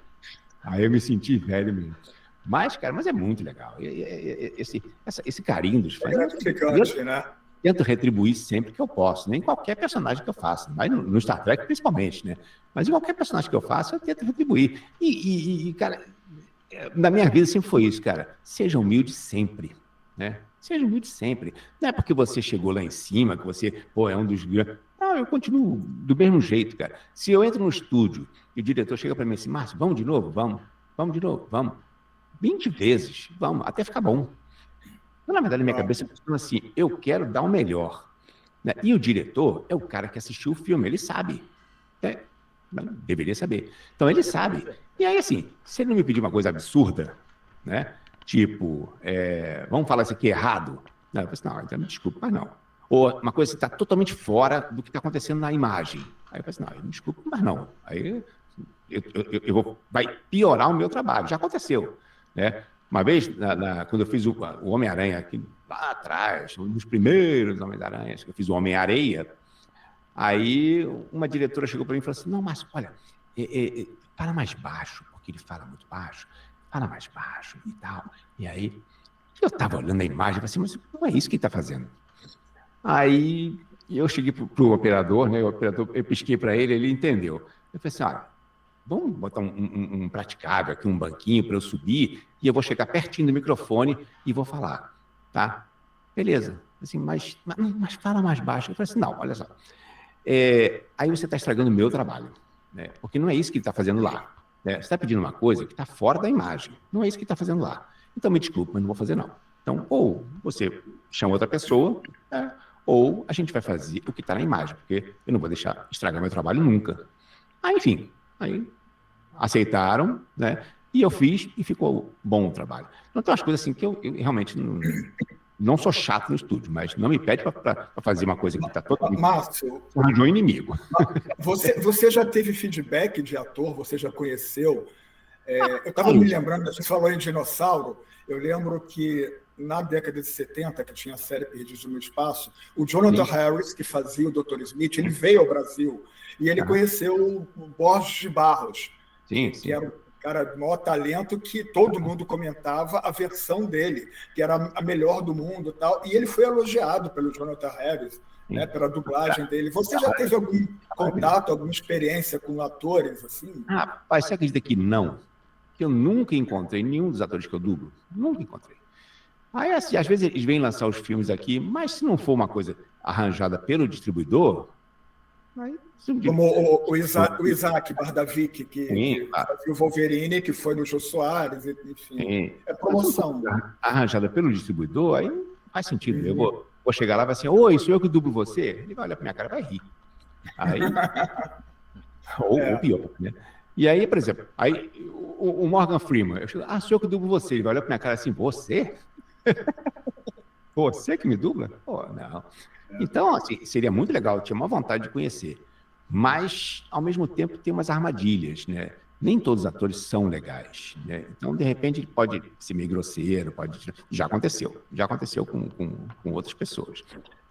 Aí eu me senti velho mesmo. Mas é muito legal. Esse carinho dos fãs. Né? Tento retribuir sempre que eu posso, nem qualquer personagem que eu faça, mas no Star Trek principalmente, né? Mas em qualquer personagem que eu faço, eu tento retribuir. Cara, na minha vida sempre foi isso, cara. Seja humilde sempre, né? Seja humilde sempre. Não é porque você chegou lá em cima, que você, é um dos grandes. Não, eu continuo do mesmo jeito, cara. Se eu entro no estúdio e o diretor chega para mim assim, Márcio, vamos de novo? Vamos de novo, vamos. 20 vezes, vamos, até ficar bom. Então, na verdade, na minha cabeça, eu penso assim, eu quero dar o melhor. Né? E o diretor é o cara que assistiu o filme, ele sabe. Deveria saber. Então, ele sabe. E aí, assim, se ele não me pedir uma coisa absurda, né? Tipo, vamos falar isso aqui errado. Não, eu penso, não, então me desculpa, mas não. ou uma coisa que está totalmente fora do que está acontecendo na imagem. Aí eu falei assim, não, me desculpa, mas não. Aí vai piorar o meu trabalho. Já aconteceu, né? Uma vez, quando eu fiz o Homem-Aranha, aqui, lá atrás, um dos primeiros Homens-Aranhas, que eu fiz o Homem-Areia, aí uma diretora chegou para mim e falou assim, não, Márcio, olha, fala mais baixo, porque ele fala muito baixo, fala mais baixo e tal. E aí, eu estava olhando a imagem e falei assim, mas não é isso que ele está fazendo. Aí eu cheguei para o operador, né? O operador, eu pisquei para ele, ele entendeu. Eu falei assim, olha, vamos botar um praticável aqui, um banquinho para eu subir, e eu vou chegar pertinho do microfone e vou falar, tá? Beleza. Assim, mas fala mais baixo. Eu falei assim, não, olha só. Aí você está estragando o meu trabalho, né? Porque não é isso que ele está fazendo lá. Né? Você está pedindo uma coisa que está fora da imagem. Não é isso que ele está fazendo lá. Então, me desculpe, mas não vou fazer, não. Então, ou você chama outra pessoa, ou a gente vai fazer o que está na imagem, porque eu não vou deixar estragar meu trabalho nunca. Aí, enfim, aí aceitaram, né? E eu fiz e ficou bom o trabalho. Então, tem umas coisas assim que eu realmente não sou chato no estúdio, mas não me pede para fazer uma coisa que está totalmente... Márcio, arranjou inimigo. Você já teve feedback de ator? Você já conheceu? Eu estava me lembrando, você falou em dinossauro, eu lembro que na década de 70, que tinha a série Perdidos no Espaço, o Jonathan Harris, que fazia o Dr. Smith, ele veio ao Brasil e ele conheceu o Borges de Barros, que era um cara de maior talento, que todo mundo comentava a versão dele, que era a melhor do mundo, tal, e ele foi elogiado pelo Jonathan Harris, né, pela dublagem dele. Você já teve algum contato, alguma experiência com atores assim? Rapaz, você acredita que não? Que eu nunca encontrei nenhum dos atores que eu dublo. Nunca encontrei. Aí, assim, às vezes eles vêm lançar os filmes aqui, mas se não for uma coisa arranjada pelo distribuidor, aí... Como o Isaac Bardavik, que fazia o Wolverine, que foi no Jô Soares, enfim. É promoção. Arranjada pelo distribuidor, aí não faz sentido. Eu vou chegar lá e vai assim, oi, sou eu que dublo você? Ele vai olhar pra minha cara e vai rir. Aí... ou pior, né? E aí, por exemplo, aí o Morgan Freeman, eu chego, sou eu que dublo você. Ele vai olhar pra minha cara assim, você? Você que me dubla? Pô, não. Então, assim, seria muito legal, eu tinha uma vontade de conhecer. Mas, ao mesmo tempo, tem umas armadilhas, né? Nem todos os atores são legais, né? Então, de repente, ele pode ser meio grosseiro, já aconteceu com outras pessoas,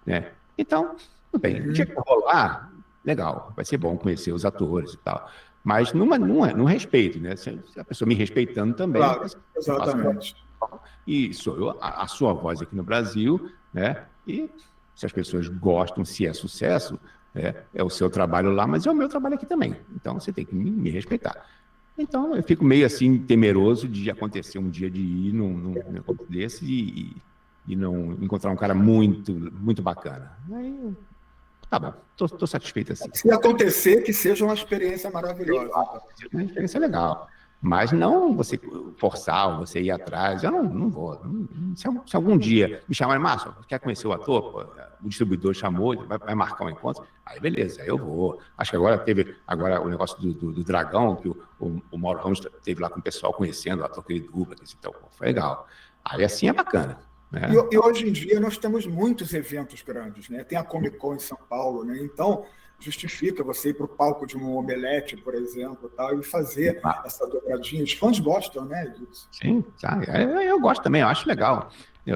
né? Então, tudo bem, o dia que rolar, legal, vai ser bom conhecer os atores e tal. Mas num respeito, né? Se a pessoa me respeitando também. Claro, exatamente. E sou eu, a sua voz aqui no Brasil, né? E se as pessoas gostam, se é sucesso, é o seu trabalho lá, mas é o meu trabalho aqui também. Então, você tem que me respeitar. Então, eu fico meio assim, temeroso de acontecer um dia de ir num encontro desse e não encontrar um cara muito, muito bacana. Aí, tá bom, tô satisfeito assim. Se acontecer, que seja uma experiência maravilhosa. Uma experiência legal. Mas não você forçar, você ir atrás. Eu não vou. Se algum dia me chamarem, Márcio, quer conhecer o ator? Pô, o distribuidor chamou, vai marcar um encontro. Aí, beleza, eu vou. Acho que agora teve o negócio do Dragão, que o Mauro Ramos teve lá com o pessoal conhecendo o ator que ele dubla. Então, foi legal. Aí, assim, é bacana. Né? E hoje em dia nós temos muitos eventos grandes, né? Tem a Comic Con em São Paulo, né? Então, justifica você ir para o palco de um Omelete, por exemplo, tal, e fazer essa dobradinha. Os fãs gostam, né, disso? Sim, tá. Eu gosto também, eu acho legal.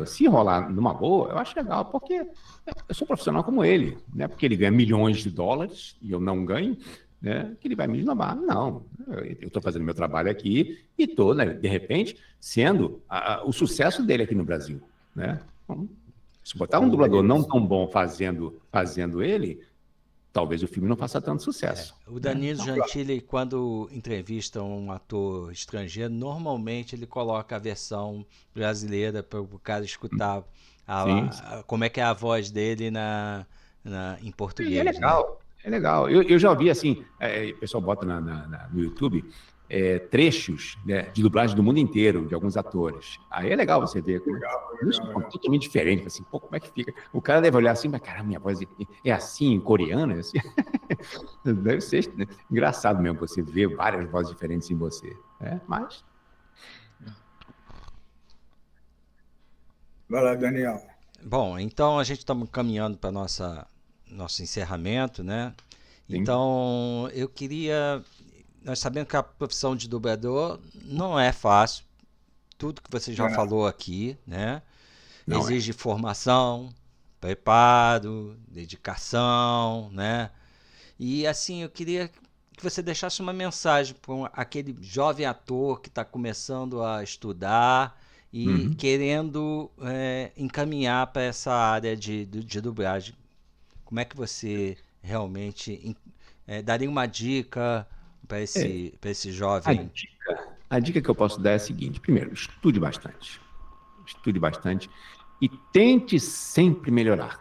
Se rolar numa boa, eu acho legal, porque eu sou profissional como ele, né? Porque ele ganha milhões de dólares e eu não ganho, né? Que ele vai me esnobar. Não, eu estou fazendo meu trabalho aqui e estou, né, de repente, sendo o sucesso dele aqui no Brasil, né? Então, se botar um dublador não tão bom fazendo ele, talvez o filme não faça tanto sucesso. O Danilo Gentili, quando entrevista um ator estrangeiro, normalmente ele coloca a versão brasileira para o cara escutar como é que é a voz dele em português. É legal, né? É legal. Eu já ouvi assim, o pessoal bota no YouTube trechos, né, de dublagem do mundo inteiro, de alguns atores. Aí é legal você ver. Isso é totalmente diferente. Assim, pô, como é que fica? O cara deve olhar assim, mas caramba, minha voz é assim, em coreano? É assim. Deve ser engraçado mesmo você ver várias vozes diferentes em você. Vai lá, Daniel. Bom, então a gente estamos caminhando para nosso encerramento, né? Sim. Então eu queria. Nós sabemos que a profissão de dublador não é fácil, tudo que você já falou aqui, né? Não é. Exige formação, preparo, dedicação, né? E assim, eu queria que você deixasse uma mensagem para aquele jovem ator que está começando a estudar e Uhum. querendo encaminhar para essa área de dublagem. Como é que você realmente daria uma dica para É, esse a jovem? dica que eu posso dar é a seguinte: primeiro, estude bastante. Estude bastante e tente sempre melhorar,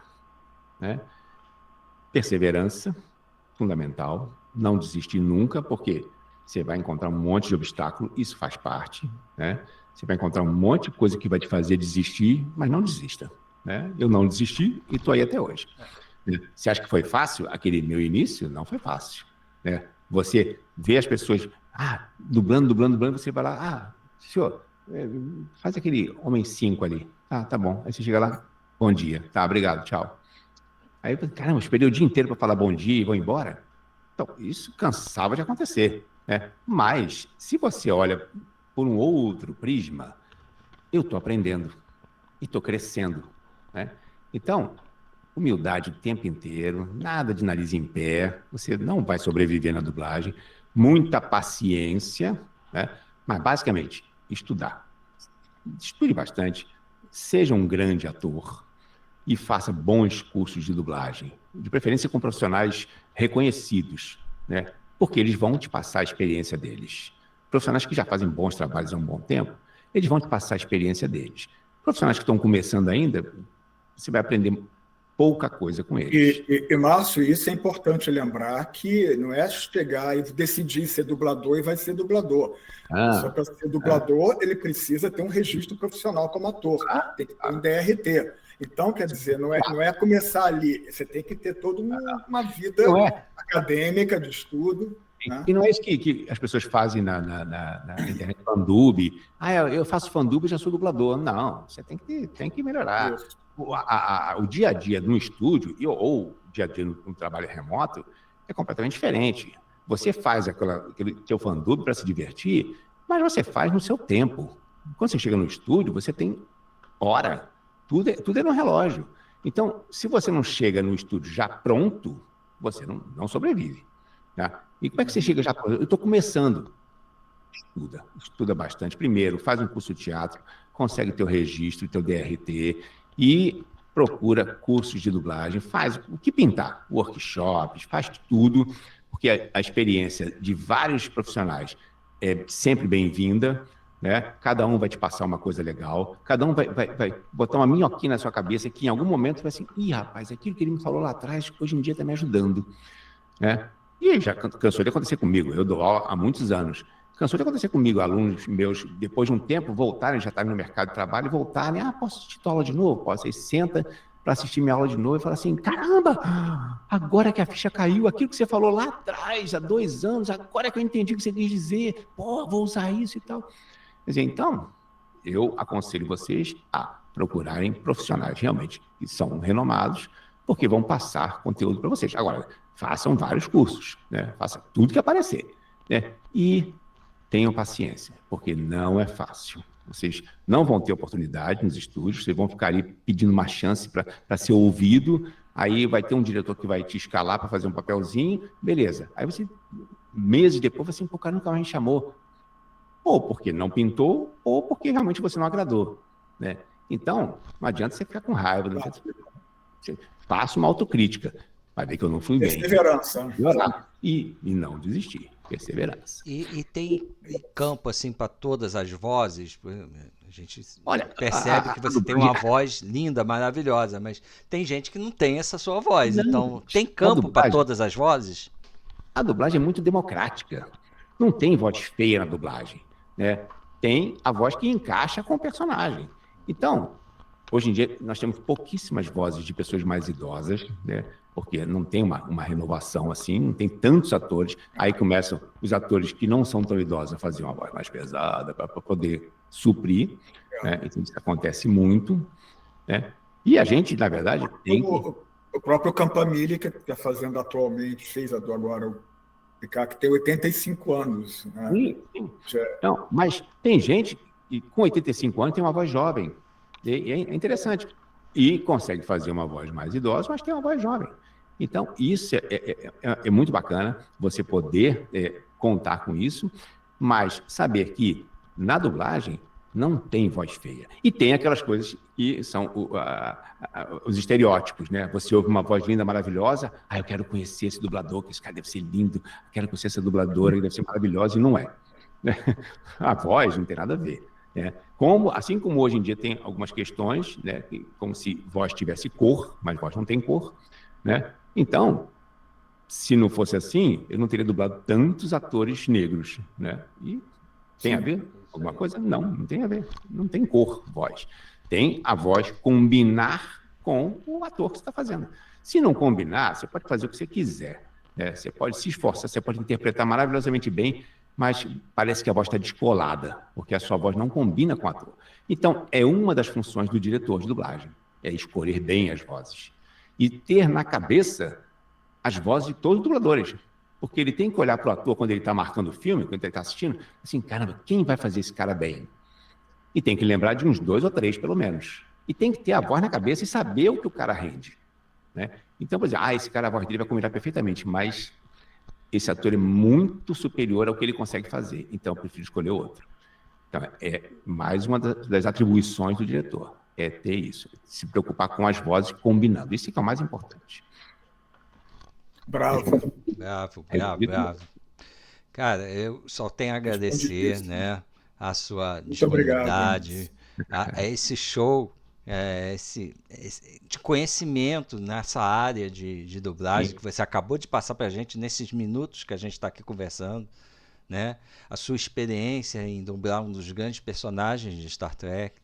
né? Perseverança, fundamental. Não desistir nunca, porque você vai encontrar um monte de obstáculo, isso faz parte, né? Você vai encontrar um monte de coisa que vai te fazer desistir, mas não desista, né? Eu não desisti e estou aí até hoje. Né? Você acha que foi fácil? Aquele meu início não foi fácil, né? Você vê as pessoas, dublando, dublando, dublando, você vai lá, senhor, faz aquele homem 5 ali. Tá bom. Aí você chega lá, bom dia. Tá, obrigado, tchau. Aí, caramba, esperei o dia inteiro para falar bom dia e vou embora. Então, isso cansava de acontecer, né? Mas, se você olha por um outro prisma, eu estou aprendendo e estou crescendo, né? Então, humildade o tempo inteiro, nada de nariz em pé, você não vai sobreviver na dublagem, muita paciência, né? Mas, basicamente, estudar. Estude bastante, seja um grande ator e faça bons cursos de dublagem, de preferência com profissionais reconhecidos, né? Porque eles vão te passar a experiência deles. Profissionais que já fazem bons trabalhos há um bom tempo, eles vão te passar a experiência deles. Profissionais que estão começando ainda, você vai aprender pouca coisa com eles. Márcio, isso é importante lembrar, que não é chegar e decidir ser dublador e vai ser dublador. Só para ser dublador, ele precisa ter um registro profissional como ator, tem que ter um DRT. Então, quer dizer, não é começar ali, você tem que ter toda uma vida acadêmica de estudo. Né? E não é isso que as pessoas fazem na internet, fandub. Eu faço fandub e já sou dublador. Não, você tem que melhorar. O dia a dia no estúdio ou o dia a dia no trabalho remoto é completamente diferente. Você faz aquele teu fandub para se divertir, mas você faz no seu tempo. Quando você chega no estúdio, você tem hora. Tudo é no relógio. Então, se você não chega no estúdio já pronto, você não sobrevive. Tá? E como é que você chega já? Eu estou começando. Estuda bastante. Primeiro, faz um curso de teatro, consegue teu registro, teu DRT e procura cursos de dublagem, faz o que pintar, workshops, faz tudo, porque a experiência de vários profissionais é sempre bem-vinda, né? Cada um vai te passar uma coisa legal, cada um vai botar uma minhoquinha na sua cabeça que em algum momento vai assim, rapaz, aquilo que ele me falou lá atrás, hoje em dia está me ajudando, né? E já cansou de acontecer comigo, eu dou aula há muitos anos. Cansou de acontecer comigo, alunos meus, depois de um tempo, voltarem, já estavam no mercado de trabalho, voltarem, posso assistir tua aula de novo? Posso. Aí senta para assistir minha aula de novo e fala assim, caramba, agora que a ficha caiu, aquilo que você falou lá atrás, há 2 anos, agora que eu entendi o que você quis dizer, vou usar isso e tal. Quer dizer, então, eu aconselho vocês a procurarem profissionais realmente que são renomados, porque vão passar conteúdo para vocês. Agora, façam vários cursos, né? Façam tudo que aparecer, né? E tenham paciência, porque não é fácil. Vocês não vão ter oportunidade nos estúdios, vocês vão ficar ali pedindo uma chance para ser ouvido, aí vai ter um diretor que vai te escalar para fazer um papelzinho, beleza. Aí você, meses depois, você assim, cara, nunca mais me chamou. Ou porque não pintou, ou porque realmente você não agradou, né? Então, não adianta você ficar com raiva, não adianta você faça uma autocrítica. Vai ver que eu não fui bem. Perseverança. E não desistir. Perseverança. E tem campo assim para todas as vozes? A gente percebe que você tem uma voz linda, maravilhosa, mas tem gente que não tem essa sua voz. Então, tem campo para todas as vozes? A dublagem é muito democrática. Não tem voz feia na dublagem, né? Tem a voz que encaixa com o personagem. Então, hoje em dia, nós temos pouquíssimas vozes de pessoas mais idosas, né? Porque não tem uma renovação assim, não tem tantos atores. Aí começam os atores que não são tão idosos a fazer uma voz mais pesada para poder suprir, né? Então, isso acontece muito, né? E a gente, na verdade, tem o próprio Campamille, que está fazendo atualmente, fez agora o Picard, que tem 85 anos. Né? Sim. Não, mas tem gente que com 85 anos tem uma voz jovem. E é interessante. E consegue fazer uma voz mais idosa, mas tem uma voz jovem. Então, isso é muito bacana, você poder contar com isso, mas saber que na dublagem não tem voz feia. E tem aquelas coisas que são os estereótipos, né? Você ouve uma voz linda, maravilhosa, eu quero conhecer esse dublador, que esse cara deve ser lindo, quero conhecer essa dubladora, que deve ser maravilhosa, e não é. A voz não tem nada a ver. Né? Assim como hoje em dia tem algumas questões, né? Como se voz tivesse cor, mas voz não tem cor, né? Então, se não fosse assim, eu não teria dublado tantos atores negros, né? E tem a ver alguma coisa? Não tem a ver. Não tem cor, voz. Tem a voz combinar com o ator que você está fazendo. Se não combinar, você pode fazer o que você quiser, né? Você pode se esforçar, você pode interpretar maravilhosamente bem, mas parece que a voz está descolada, porque a sua voz não combina com o ator. Então, é uma das funções do diretor de dublagem, é escolher bem as vozes. E ter na cabeça as vozes de todos os dubladores. Porque ele tem que olhar para o ator quando ele está marcando o filme, quando ele está assistindo, assim, caramba, quem vai fazer esse cara bem? E tem que lembrar de uns 2 ou 3, pelo menos. E tem que ter a voz na cabeça e saber o que o cara rende. Né? Então, por exemplo, esse cara, a voz dele vai combinar perfeitamente, mas esse ator é muito superior ao que ele consegue fazer, então eu prefiro escolher outro. Então, é mais uma das atribuições do diretor, é ter isso, se preocupar com as vozes combinando. Isso é que é o mais importante. Bravo. Bravo. Cara, eu só tenho a agradecer, né, a sua Muito disponibilidade, obrigado, a esse show, de conhecimento nessa área de dublagem que você acabou de passar para a gente nesses minutos que a gente está aqui conversando, né? A sua experiência em dublar um dos grandes personagens de Star Trek.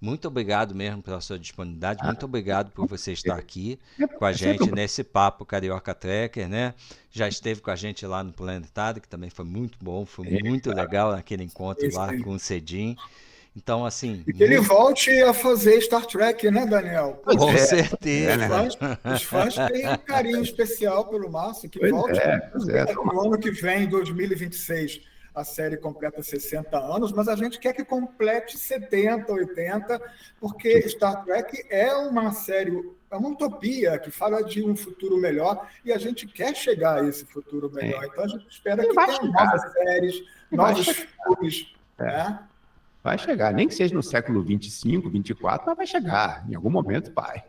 Muito obrigado mesmo pela sua disponibilidade, muito obrigado por você estar aqui com a gente nesse papo Carioca Trekker, né? Já esteve com a gente lá no Planetário, que também foi muito bom, foi muito legal naquele encontro lá com o Cedim. Então, assim... E que ele volte a fazer Star Trek, né, Daniel? Com certeza. Os fãs têm um carinho especial pelo Márcio, que volte. No ano que vem, 2026, a série completa 60 anos, mas a gente quer que complete 70, 80, porque Star Trek é uma série, é uma utopia que fala de um futuro melhor e a gente quer chegar a esse futuro melhor. Então a gente espera que tenha novas séries, novos filmes, né? Vai chegar, nem que seja no século 25, 24, mas vai chegar. Em algum momento vai.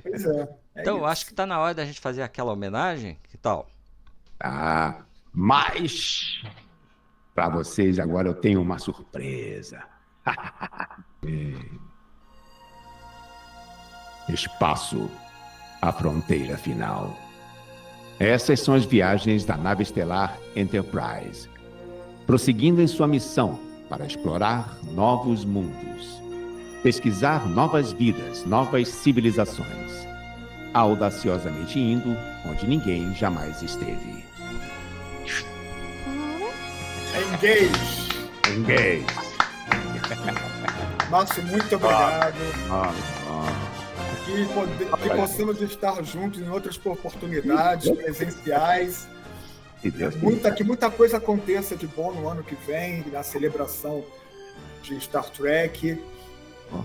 Pois é. Então, eu acho que está na hora da gente fazer aquela homenagem. Que tal? Mas para vocês agora eu tenho uma surpresa. Espaço, a fronteira final. Essas são as viagens da nave estelar Enterprise, prosseguindo em sua missão para explorar novos mundos, pesquisar novas vidas, novas civilizações, audaciosamente indo onde ninguém jamais esteve. Engage. Márcio, muito obrigado. Que possamos estar juntos em outras oportunidades presenciais. Que muita coisa aconteça de bom no ano que vem, na celebração de Star Trek.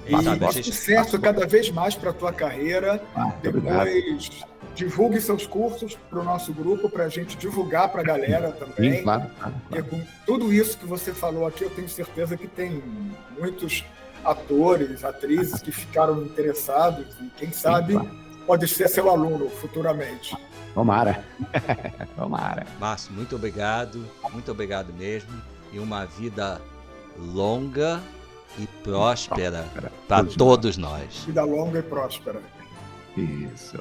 E sucesso cada vez mais para a tua carreira. Depois divulgue seus cursos para o nosso grupo, para a gente divulgar para a galera também. Sim, claro. E com tudo isso que você falou aqui, eu tenho certeza que tem muitos atores, atrizes que ficaram interessados e quem sabe pode ser seu aluno futuramente. Tomara. Márcio, muito obrigado mesmo. E uma vida longa e próspera para todos nós. Vida longa e próspera. Isso.